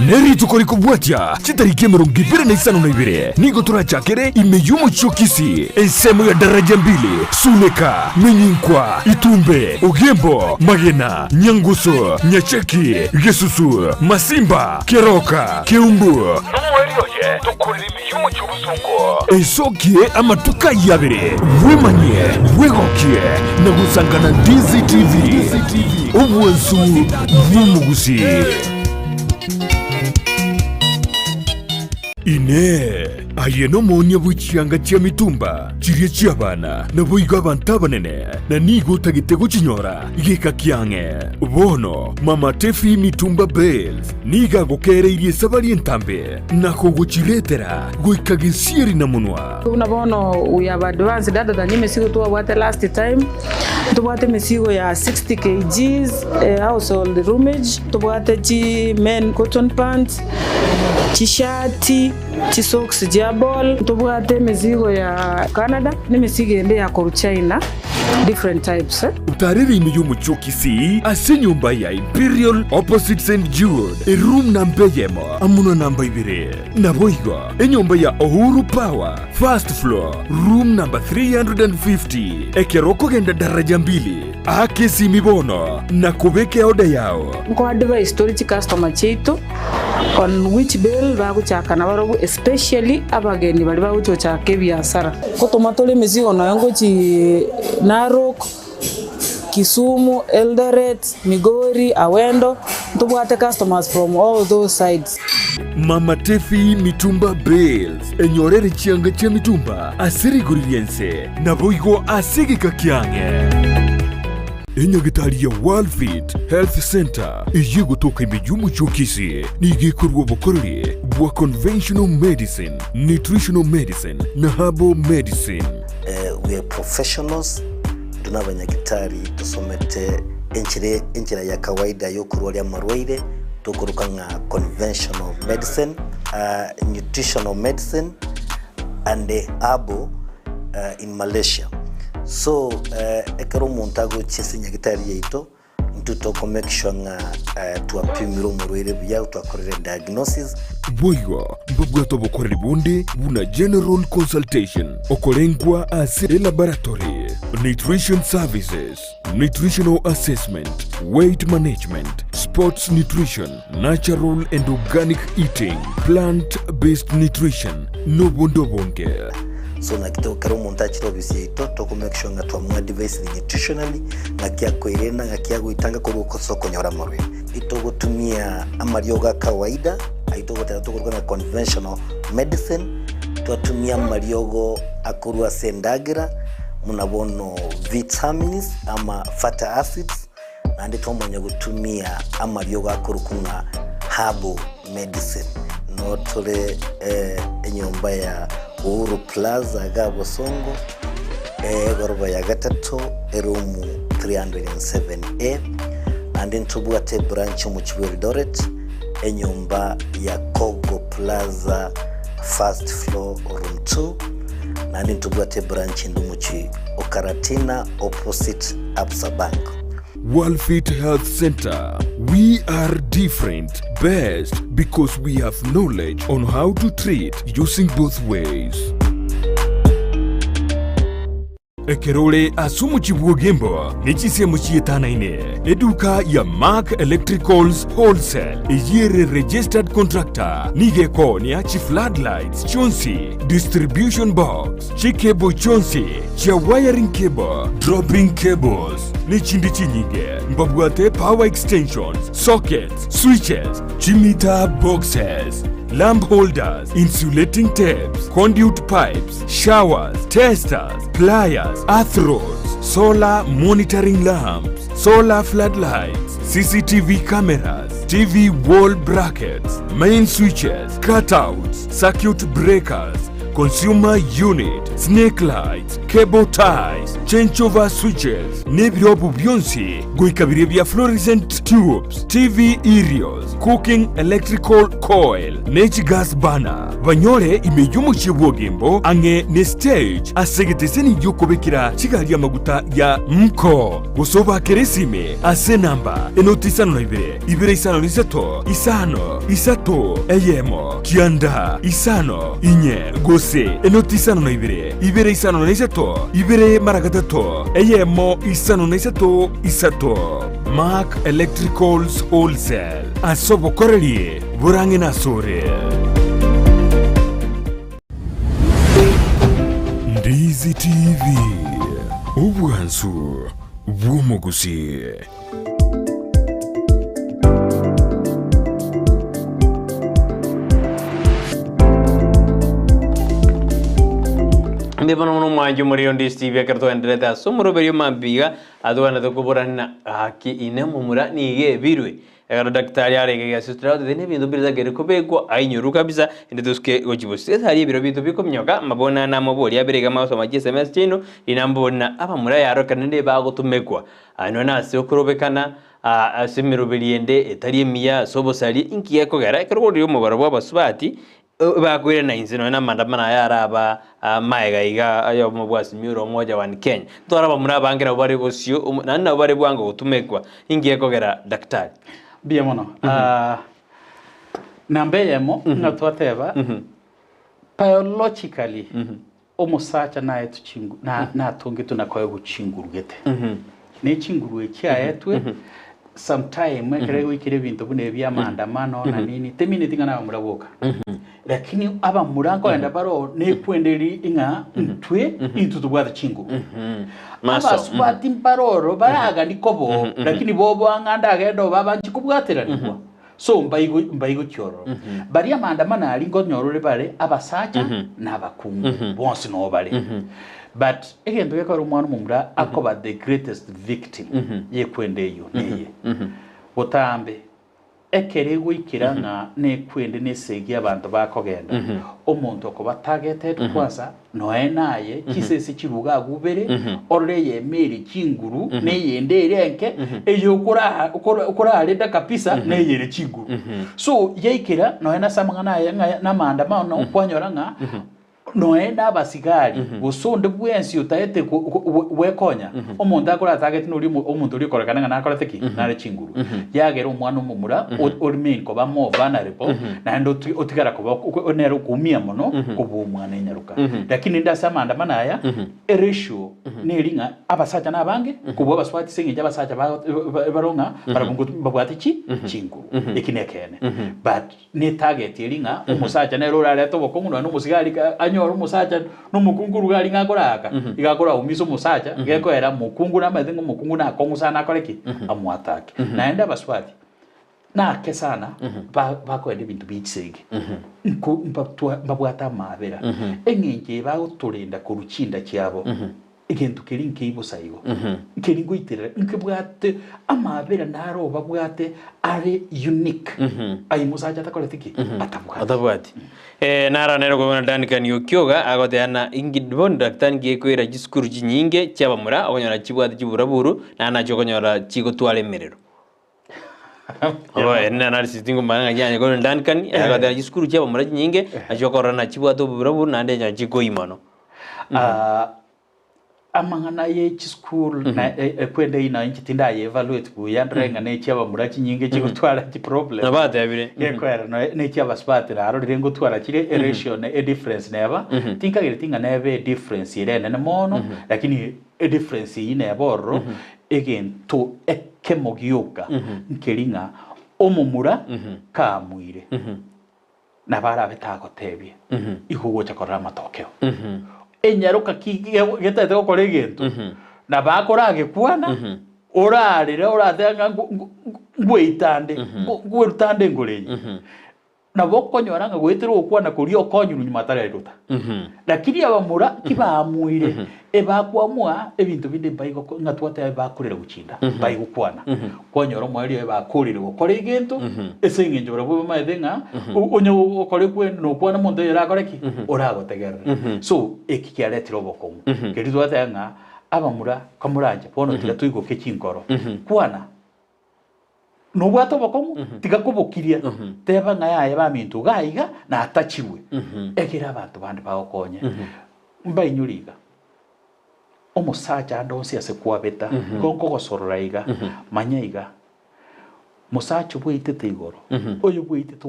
neri tukori kubwatia chitariki 2025 nigo turachakire imeyumu Kisii esemo ya daraja mbili Suleka Menyinkwa Itumbe Ugembo Magena Nyanguso Nyacheki Gesusu Masimba Keroka Keumbu Numwerioje tukorere imeyumu cy'ubuzungu esokie amatuka yabere wemanye wegokie nagusangana Ndizi TV ubwansu bomba Gusii. Ine ayeno monya buchanga chia mitumba chirie chia bana na boiga banta banene na nigo tagitego chinyora igeka kiange bono mama tefi mitumba bells niga gokere irie sabari entambe na kogochiretera goikagesieri na munwa una bono we have advanced data than mesigo to what last time to what mesigo ya 60 kgs household roomage to what men cotton pants t-shirt socks jabol tubwate mizigo ya Canada ni mizigo ende ya China different types utariri imeyumu Kisii ase nyumba ya Imperial opposite St. Jude room nambeyemo amuna namba ibire na boigo nyumba ya Uhuru Power first floor room number 350 ekeroko genda daraja mbili akesi mibono na kubeke oda yao kwa advice storage customer chetu on which bill baguchakana barogo especially abageni bali baguchochake biasara kotomatole mizigo na yango chi Narok Kisumu Eldoret Migori Awendo tubwate customers from all those sides. Mama Tefi mitumba bells enyorere chianga cha mitumba asiri guriense na boigo asigi kakiange enyagitari ya World Fit Health Center iye gutoka imeyumu Kisii nigekorwa bokorore bwa conventional medicine, nutritional medicine na herbal medicine. We are professionals tunabanyagitari tusomete enchira ya kawaida yo kurwalia marwaire tukuruka nga conventional medicine, nutritional medicine and herbal in Malaysia. So ekero montago chesi nyagitari yeito ntutoko make sure nga tuapimiro murwire bya twakorere diagnosis boigo mbabwato bokorere bunde buna general consultation okolengwa ase laboratory nutrition services, nutritional assessment, weight management, sports nutrition, natural and organic eating, plant-based nutrition, no bondo bonge. so nakitokera umuntu akiro bisito to make sure nga twamwa device nutritionally ngakia kwirena ngakia guitanga ko soko nyora marwe ito gutumia amarioga kawaida aito gutera tukurwa na conventional medicine twatumia mariogo akurwa sendagira munabono vitamins ama fatty acids andi twamonya gutumia amariogo akurukunga herbal medicine notore enyomba ya Uhuru Plaza Gabo Songo goroba ya gatatu erumu 307A andi ntubwate branch mu Eldoret enyomba ya Kogo Plaza first floor room 2 nandi ntubwate branch ndumuchi Okaratina opposite Absa Bank. Walfit Health Center. We are different, best because we have knowledge on how to treat using both ways. Ekerole asumu chibuogembo nechise muchietana ine eduka ya Mark Electricals Wholesale ejire registered contractor nigeko ni achi floodlights chonsi distribution box chikebo chonsi cha wiring cable dropping cables nichindi chinyige mbabwate power extensions sockets switches chimita boxes lamp holders, insulating tapes, conduit pipes, showers, testers, pliers, earth rods, solar monitoring lamps, solar floodlights, CCTV cameras, TV wall brackets, main switches, cutouts, circuit breakers, consumer unit, snake lights, cable ties, changeover switches, nebyobu byonsi, goikabire bya fluorescent tubes, TV aerials, cooking electrical coil, natural gas burner. Banyole imeyumu chibuogembo ange ne stage asegeteseni yokobekira chigali amaguta ya mko. Gosoba keresime ase namba enotisano na ibere isano nisato, isano, isato, eyemo, kianda, isano, inye, gose, enotisano na ibere isano na isato, ibere maragatato, eyemo, isano na isato, isato. Mark Electricals Wholesale. Asobo korelie, burange na sore. Ndizi TV. Ubwansu, bw'omugusi. Ndibana muno mwanju muri Ndizi TV akarto endeleta somuro berio mambiga adwana tokuborana haki inemumura nige birwe egaro daktari arege gasistra dene bintu biriza gere kubego ainyuru kabisa ndetuske gochibusi hari biro bintu bikomnyoka mabona na maboli abirega maso maji SMS chino inambona abamura yaro kanende bagotumekwa ano nase okurobekana asimiro biriende etari emiya sobosali inkiye kogara ekero yo mubaro bwabasubati bakwire na inzino na mandamana yaraba maega iga ayo mubwasi miro moja wa Kenya toraba muri abangira bari bosio nanna bari bwanga gutumekwa ingiye kogera daktari bia mono nambe yemo natwateba biologically omusacha na etu chingu na tongetu na kwa guchingurugete ne chinguru ekyayetwe sometime kere wikire bintu bune bya mandamano na nini temine tingana muraboka lakini aba murango enda baro ne kwenderi inga ntwe into tubwata chingu aba swati mbaroro baraga nikobo lakini bobo anganda agendo baba chikubwatira nikwa so mbayigo cyoro bari amandamano ari ngo nyorore bare abasacha nabakungu bonse no bare but egendo yakora umwana mumura akoba the greatest victim yekwendeyo neye botambe ekere gwikirana ne kwende nesegi abantu bakogenda omuntu okoba targeted kwasa noenaye kisesi kibuga gubere oreye meri kinguru neyende renke eyo ukora aleda kapisa neyere kinguru so yekira noena samangana na mandamano kwanyoranga noenda abasigari gusonde bwensi utaete wekonya omuntu akora target nuri omuntu uri korekana na akora teki nare chinguru yagera umwana umumura ormin ko bamo vulnerable na ndo otigara ko onero kumia mono kubu umwana inyaruka lakini ndasama manaya ratio neringa abasacha nabange kubo abaswati singe abasacha baronga barabungu babwati chinguru ikinekene but ni target yeringa umusacha nero rare to bokongu no musigari anyo kwanyora umusacha no mukungu gali ngakoraka igakora umiso musacha geko era mukungu na mathingo mukungu na kongusana akoreki amwatake naenda baswati na kesana ba ko ebintu bicege mbabwata mabera engenje ba uturinda kuruchinda cyabo ikintu kirinke ibusaigo kiringo itere nkibwate amabera naro babwate are unique ayi musacha takoretiki atabwati nara nero gona danikani yokyoga agoteana ingidbon daktan gekwera jiskuru jinyinge cyabamura abonyora kibwate kiburaburu na chokonyora chigotwale merero ena analysis tingo manga nyanya gona danikani agoteana jiskuru cyabamura jinyinge achokorana kibwate buraburu na ndenya chikoimano amangana ye school na kwenda ina inchi tinda ye evaluate ku yandrenga ne cyaba murachi nyinge cyigutwara ki problem nabate abire yekwera ne cyaba spate raro rirengo twara kire ratio ne difference neba tinka gire tinga nebe difference irene ne mono lakini difference ine borro again to ekemogyoka nkeringa omumura ka mwire nabara betako tebye ihugo cyakora matokeo enyaruka gitete gukora igintu na bakorage kwana orarira orathanga ngwitande ngwirutande ngureye na bokonyora nga gwitirwo kwana kurio konyuru nyuma tareruta lakini abamura kibamwire ebakwamwa ebintu bindi mbayigo ngatwate bakurira gukinda bayigukwana konyora mwari bakurira gukora igintu esenge njora bo maethenga onyo gukora kwenda no kwana muntu yarakoreki oragotegerera so ekikiaretiro bokomu keritwate nga abamura kamuranje bono tiga tuigo kekinkoro kwana no bwato bokomu tiga kubokiria teba ngaya ba mintu gaiga na atachiwe ekira abantu bandi bagokonye mbainyuriga omusacha ndonse ase kwabeta konko gosororaiga manyaiga musacha bwitete igoro oyo bwitete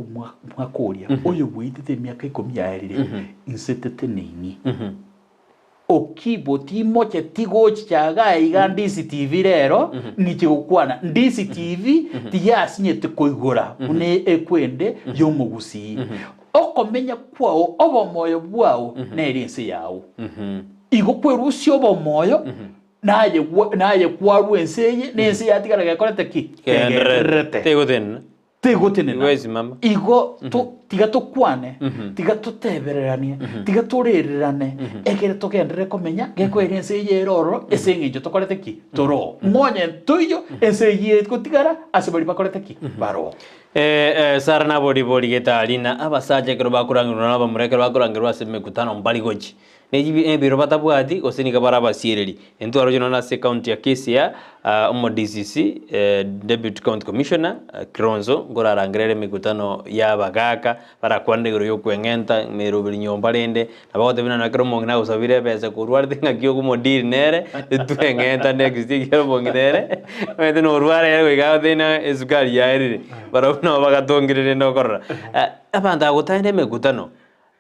mwakoria oyo bwitete miaka 12 insetete nini okibo timoche tigo chaga iga Ndizi TV rero niche gukwana Ndizi TV tiyasinyete koigora une ekwende yo Gusii okomenya kwao obo moyo bwao nerinse yawo igo kwerusyo obo moyo naye kwaru enseye nense yatigara gakorete ki tegotene wezi mama igo tiga tukwane tiga tutebereranie tiga turererane ekere tokendere komenya geko erense yeroro esengejo tokorete ki toro ngonye tuyo ense kutigara asebali bakorete ki baro sarana bodi getalina abasaje kero bakurangirwa n'abamurekero bakurangirwa semekutano mbali goji nejibi ebiro batabwati oseniga barabasireri entwaro jona na county ya Kisii omo DCC Deputy County Commissioner Kironzo ngorarangirere mikutano yabagaka barakwandegero yo kwengenta merobiri nyomba rende nabagote bina nakero mongina usabire pesa kurwar tinga kyo kumodiri nere twengenta next kyo mongire mete no rware yego gaudena esukari yairi barabona bagatongirere no korra abanda gutande mikutano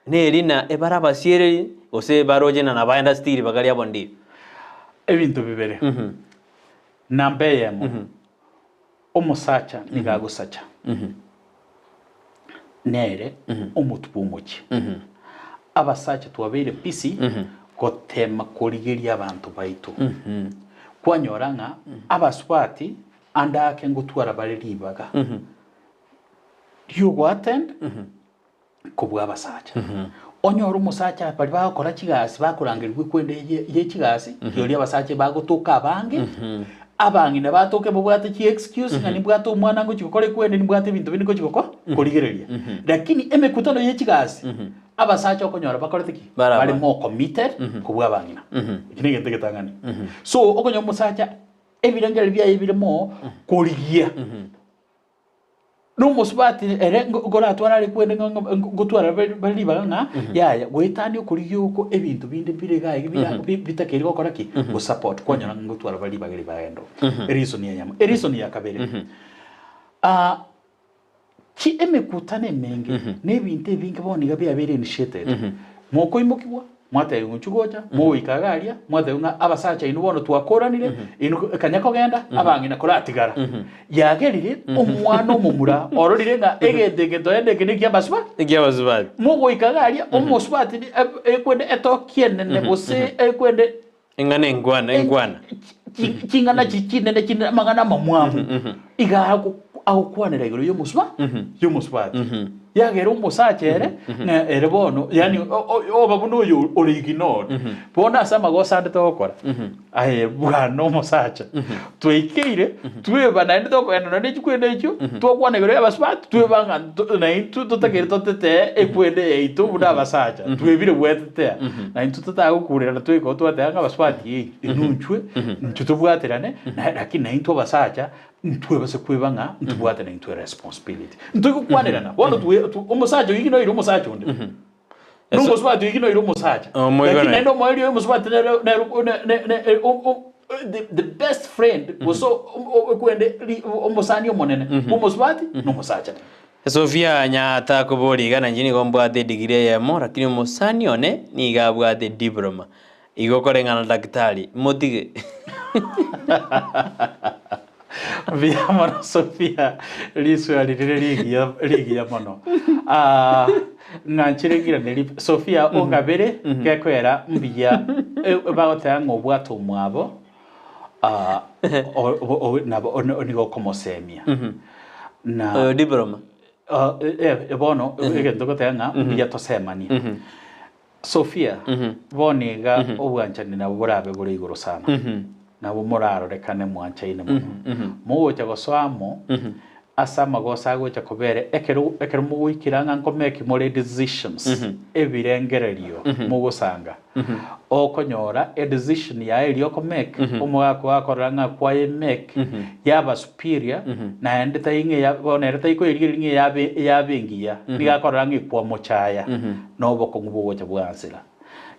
nerina ebarabasireri ose baroje na nabaenda stiri bakali abondi ebintu bibere nambeyemo omusacha nigagusacha nere omutubumuki abasacha twabere pisi gotema kurigeria abantu baitu kwanyoranga abaswati andake ngutwara bariribaga you attend kubwa abasacha onyoro musacha bari bakora kigasi bakurangirwe kwende ye kigasi yori abasacha bagotoka abange abangi na batoke bubwate ki excuse ngani bwato umwana ngo kikore kwende nibwate bintu biniko kikoko kurigereria lakini emekutano ye kigasi abasacha okonyora bakorete ki bari mo committed kubwa abangina ikini gete getangani so okonyo musacha ebirangere bya ebiremo kurigia no musbati ere ngora twarari kwende ngotwara bari baganga yaya wetani ukuri yuko ebintu bindi birega bitakeri gukora ki go support kwanyana ngotwara bari bagari bagendo reason ya kabere ki emekutane menge nebinte binge boniga byabere initiated moko imukibwa mwate unchugocha mo ikagaria mwate unga abasacha inu bono twakoranire inu kanyako genda abangi nakora atigara yagerire omwana omumura ororire nga egende toende kiniki abasba mo ikagaria omosbati ekwende etokiene ne bose ekwende engane engwana kingana chikinene kinene magana mamwamu iga akukwanira iguru y'omusbati yagera umusachere na erebono yani obabuno yo original bona sama gosande tokora aye bwana umusacha tweikeire tweba na ndo kwenda na ndikwenda icyo twokwana iguru y'abasbati twebanga na intu tutakere totete ekwende ito buda abasacha twebire bwetete na intu tutagukurira na twiko twatanga abasbati inunchwe ntutubwaterane lakini na intu abasacha ntwebase kwebanga ntubwate na intu responsibility ntukukwanirana bona umusacha yigino iri umusacha undi n'umusbati yigino iri umusacha lakini nendo moyo y'umusbati the best friend was so kwende umusani omonene umusbati n'umusacha Sofia nyata kubori gana njini gombwate degree ya mo lakini umusani one ni gabwate diploma igokore daktari motige via mono Sofia lisu aliria mono nganchiregira neri Sofia ongabere kekwera mbia bagotera ngobwato mwabo nabo onigo komosemia na diploma bono egento gotera mbia tosemania Sofia boniga obwanchani nabo burabe buri iguru sana nabo murarorekane mwanchaine muno mugocha goswamo asa magosa gocha kobere ekero mugwikiranga nkomeki more decisions ebirengererio mugosanga okonyora a decision ya elio komeki omwako akoranga kwa make yaba superior na ende tayinge ya bonere tayiko iriringe yabengiya nigakoranga ikwa mochaya nobo kongubocha bwansira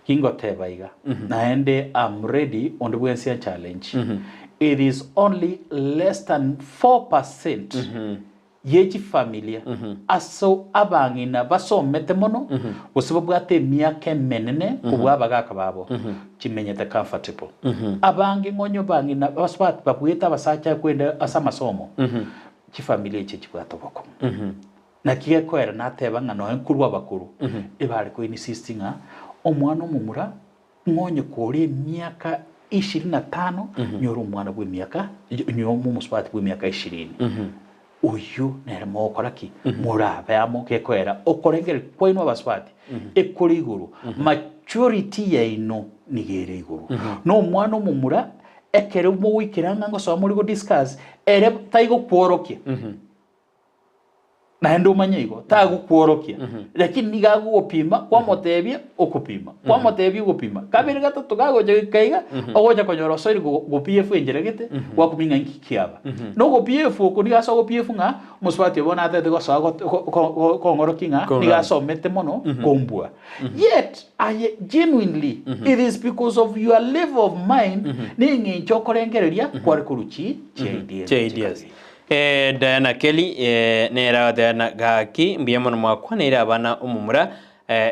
kingo tebaiga naende I'm ready on the Wednesday challenge. It is only less than 4% yechi familia aso abangina basomete mono usibobwate miaka menene kubwabaga kababo kimenyete comfortable abangi ngonyo bangina baswat babwita basacha kwenda asa masomo ki familia echi kibwatoboko na kiye kwera nateba ngano enkurwa bakuru ibali ko insistinga omwana omumura ngonye kore miaka 25 nyoro omwana bwe miaka nyomo muswati bwe miaka 20 uyu neremo okoraki murabe amo kekwera okorengere kwaino abaswati ekuri iguru maturity ya ino nigere iguru no omwana omumura ekere mo wikiranga ngo so muri go discuss ere taigo kworokia na ndo manyigo tagu kworokia lakini nigagu opima kwa motebia okupima kwa motebia okupima kabiri gatatu gago je kaiga ogoja konyoro soiri go PF enjeregete kwa kuminga nkikiaba no go PF ko ni gaso go PF nga muswati bona atete go so ko ngorokinga ni gaso mete mono kombua yet I genuinely it is because of your level of mind ningi chokorengereria kwa kuruchi ideas Diana Kelly nera Diana gaki mbiyemo mwakwa nera abana umumura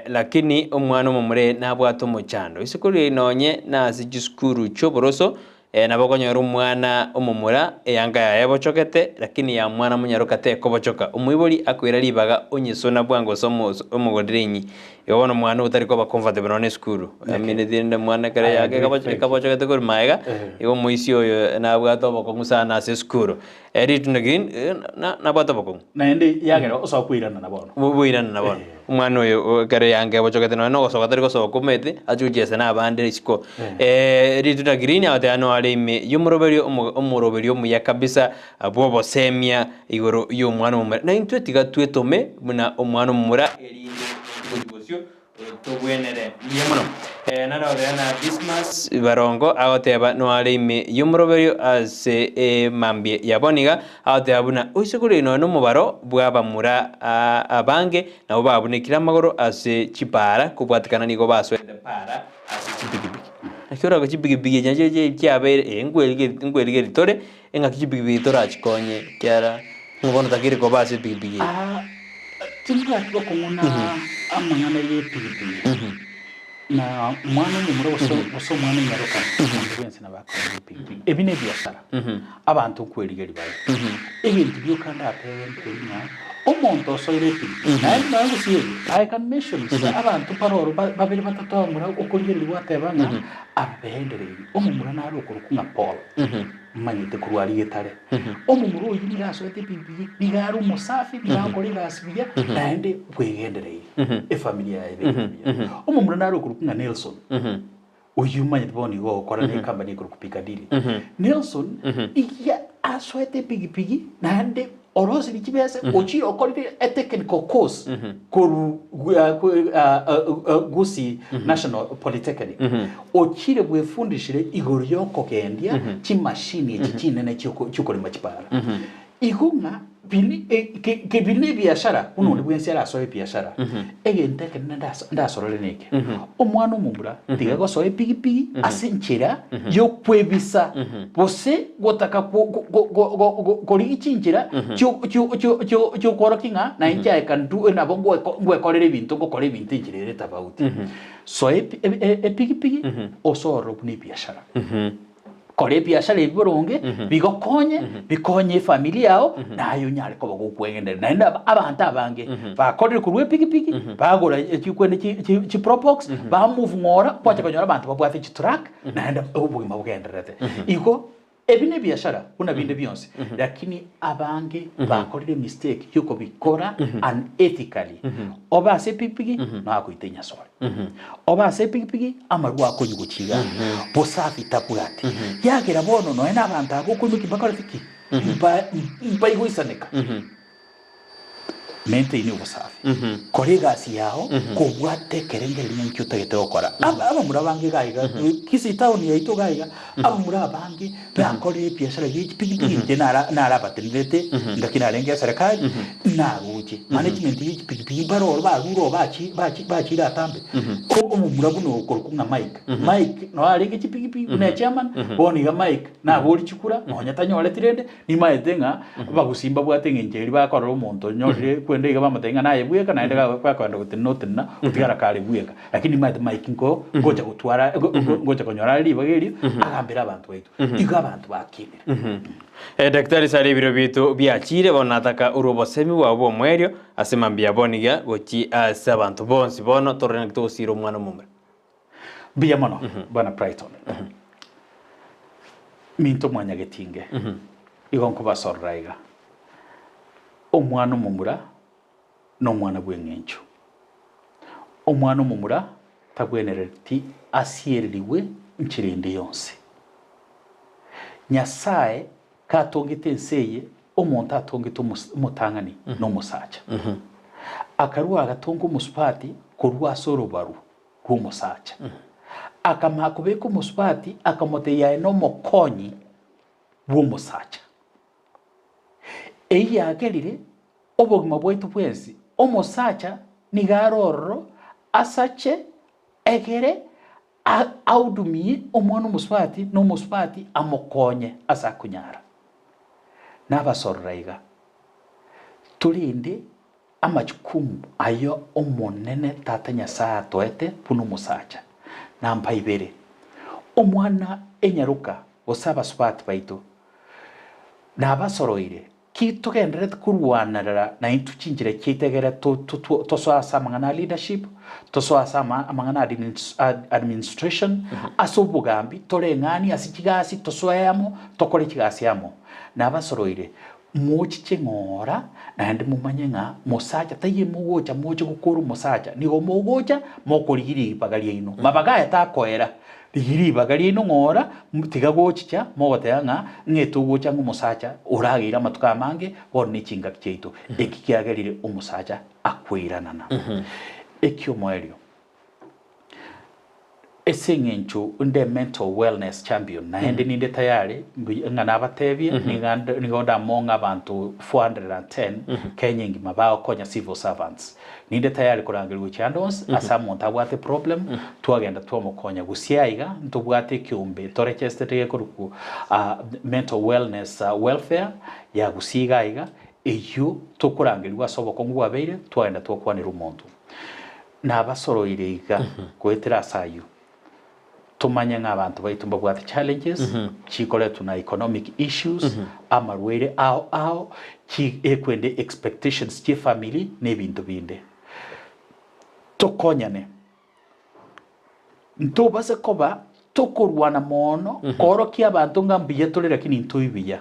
lakini omwana umumure nabwato muchando isikuri nonye na sijuskuru choboroso nabokonyora umwana umumura yanga yabochokete lakini ya mwana munyarokate kobochoka umwibori akwira libaga onyisona bwango somo omugodrenyi yobona mwana utari ko ba comfortable on school amine dinde mwana kare yake kabochokete kuri maiga yo muisi oyo nabwato bokongusana ase school eritunagin nabwato bokong naende yagera osokwirana nabono bubwirana nabono umwana oyo kare yange bochokete no gosoka tari gosoka kumete ajujese nabande isiko eritunagin atano ime yumuroberio umuroberio muya kabisa abobo semia igoro yo mwana mumura na intwetiga twetome muna omwana mumura eri kuzibosyo tobwenere yemono nara orana Christmas barongo agoteba no ime yumuroberio ase mambie yaboniga agoteba buna usikuri no mubaro bwaba mura abange na babunekira magoro ase chipara kubwatikana nigo baswede para ase chipikipiki akora ko chibigibigi nyaje cyabere engwelige ritore enga chibigibigi tora chikonye kyara ngono takiri ko base bigibigi tinga ko kongona amangana ye pigibigi na mwana umumura oso mwana nyaruka bense nabakora pigi ebine byasara abantu kwerigeri baye ebintu byokanda apende omuntu osoire pigi na Gusii I can mention abantu paroro babiri batatu amura okurigeri rwatebanga abendereye omumura naro kurukunga Paul manyite kurwari getare omumura oyi nigasoete pigi nigaru musafi nigakore gasbiya naende kwegendereye efamilia yawe omumura naro kurukunga Nelson uyu manyite boni go kora ne company kurukupika dili Nelson iya asoete pigi naende orosi likibese ochi okorire a technical course koru Gusii National Polytechnic ochire bwefundishire igoro yoko kendia chimashini echikinene cyukore machipara ihunga bini biashara uno bwensi arasoye biashara egenteke ndasorole neke omwana omumura tigago soye pigi asenchira yo kwebisa bose gotaka kori ichinjira cyo korokinga na inja ekandu nabo ngwekorera ibintu ngokora ibintu injirere tabauti soye pigi osoro buni biashara kore biashara ibironge bikonye familia yao nayo nyale ko bagukwengendera naenda abantu abange bakorera kurwe pigi bagora ikikwende ki propox ba move ngora kwacha kanyora abantu babwate ki track naenda ubugima bugenderete iko ebine biashara kuna binde byonse lakini abange bakorera mistake yuko bikora unethically oba se pigi na kuitenya sore oba se pigi amarwa ko nyuguchiga bosafi tapurati yagera bono no ena abantu agokunyuki bakora fiki mpa igoisaneka mente ini bosafi kolegasi yao kubwate kerengeri nyankyo tagete okora aba murabange gaiga Kisii town yaito gaiga aba murabange bakore biashara pigi je nara batenete ngakina renge serikali na uchi management pigi baro baguro bachi datambe ko murabuno okorkunga Mike no arenge pigi na chairman boni ga Mike na boli chikura no nyatanyole tirende ni maetenga bagusimba bwatenge njeri bakora omuntu nyore ndega bamatenga naye bweka naenda kwa kwanda gutinotena utigara kale bweka lakini Mike ngo ngoja gutwara ngoja konyora libageri agambira abantu baitu iga abantu bakimira daktari sari biro bitu byakire bonataka urobosemi wabo mwerio asemambia boniga gochi asabantu bonsi bono torrena kitosiro mwana mumra biya mono bana Brighton minto mwanya getinge igonko basorraiga omwana mumura no mwana bwengencho omwana mumura tagwenereti asieririwe nchirinde yonse Nyasaye katongete nseye omuntu atongete mutangani no musacha akaruwa agatongo musupati kurwa sorobaru ku musacha akamakubeko musupati akamote ya no mokonyi wo musacha eya agerire obogima bwaitu bwensi omusacha nigarorro asache egere audumie omwana omusupati no musupati amokonye asakunyara nabasorraiga tulinde amachukumu ayo omonene tata Nyasaye atoete puno musacha namba ibere omwana enyaruka osaba supati baitu nabasoroire kito gendere kurwanarara na intuchinjire kitegere to so asamangana leadership to so asamangana administration asobugambi torengani asikigasi to so yamo tokore kigasi yamo nabasoroire mochiche ngora nande mumanyenga musacha taye mugocha moche gukuru musacha nigo mugocha mokorigiri bagalie ino mabagaya takoera ligiri bagalie ino ngora tiga gochicha mogotanga ngetu gocha ngumusacha uragira matuka mange woni chinga kyeito ekikiagerire umusacha akwiranana ekyo moerio esengencho unde mental wellness champion na hende ninde tayari ngana abatebye nigonda monga abantu 410 Kenya ngima bao konya civil servants ninde tayari kurangirwa chandons asamuntu abwate problem twagenda twomokonya gusiaiga ntubwate kyumbe torekestete kuruku mental wellness welfare ya gusigaiga eyo tokurangirwa soboko ngwabeire twagenda twokwanira umuntu na basoroire iga kwetera sayu tumanye nk'abantu baitu mbabwate challenges chikoletu na economic issues amarwere ao ekwende expectations chi family n'ebintu binde tokonyane ntobase koba tokorwana mono korokia abantu ngambiye tole lakini ntoibiya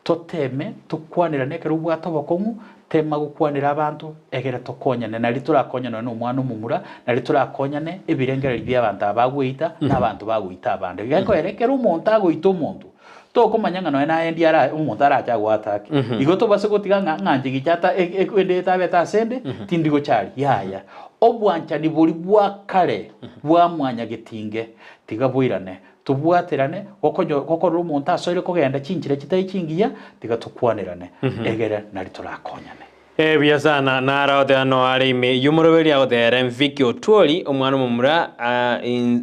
toteme tukwanira nekero bwato bokongu tema gukwanira abantu egere tokonyane nari turakonyana no mwana umumura nari turakonyane ebirengera by'abantu abagwita n'abantu bagwita abandi gako erekera umuntu agwita umuntu tokomanyanga no na endi ara umuntu aracha gwataki igoto base gotiga nganje gichata ekwende tabeta sende tindigo chari yaya obwancha ni buri bwakare bwamwanya gitinge tiga bwirane tubwaterane gokora umuntu asoire kogenda kinjira kitayikingiya tiga tukwanirane egere nari turakonyane biasana naraote ano arime yumuroberi agotere mviki otwoli omwana mumura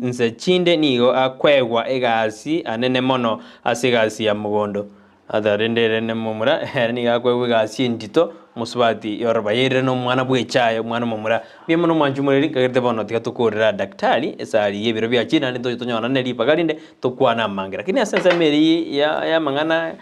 nse chinde nigo akwegwa egasi anene mono asigasi ya mugondo adarendere ne mumura ni akwegwa egasi ndito musubati yorba yere no mwana bwechayo mwana mumura bimo no manjumureri kagerte bono tika tukorera daktari esari yebiro bya china ni tonyona ne lipagalinde tukwana mangira kini asensa meri ya mangana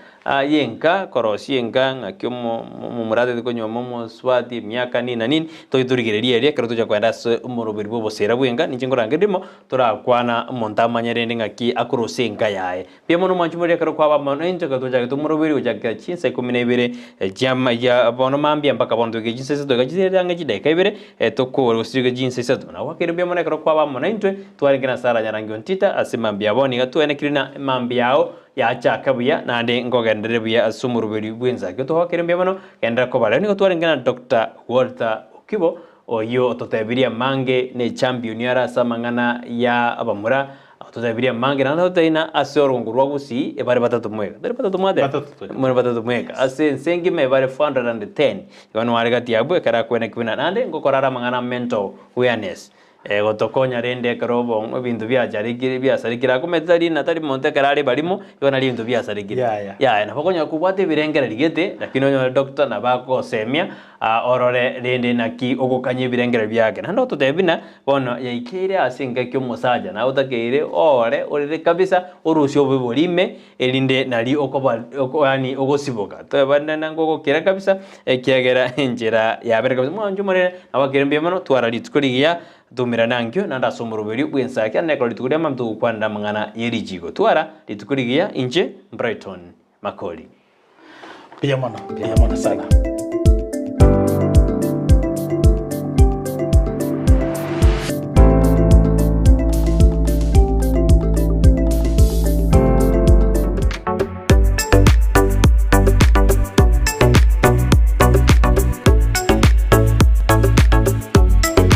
yenka korosi yenka ngakyomo mumurade konyo momo swati myaka ni na nini toiturigireria ria kero tuja kwenda umurubiri bo bosera bwenga ninjingoranga ndimo turakwana montamanyerende ngaki akurosenga yae bimo no manjumureri kero kwa bamano inje katuja tumurubiri ujaga chinse 12 jama ya bono mambia mpaka bondo ge jinse se doga jizera nga jideka ibere toko usige jinse se tuna wakere bimo nekero kwa bamano intwe twaringena sara nyarangi ontita asimambia boni gatuene kirina mambiao ya chakabuya nande ngogendere buya asumurubiri bwenza gyo hokere mbemano kendra ko bale niko twarengana Dr. Walter Okibo oyo totabiria mange ne champion yara samangana ya abamura totabiria mange nanda totaina asoro ngurwa Gusii ebare batatu mweka dare batatu mwade mwere batatu mweka ase sengi me bare 410 yano arigati abwe kara kwene kwina nande ngokorara mangana mental awareness gotokonya rende karobo ebintu byacharikire byasarikira kumetari natari monte karari barimo yona bintu byasarikire ya na bakonya kubwate birengera rigete lakini onyo doctor na bako semia orore rende naki ogokanye birengera byake nando tutebina bono yaikire asinga kyo musaja na utakeire ore orire kabisa urusyo bibulime elinde nali okoba yani ogosiboka tebana nango kira kabisa kiagera njira ya bere kabisa mwanju mure abakirembe mano twarali tukuriya dumira nangyo nanda somurubiri bwensake aneko litukuria mamtu kwanda mangana yerijigo twara litukurigia inje Brighton Makoli. Pia mwana sana.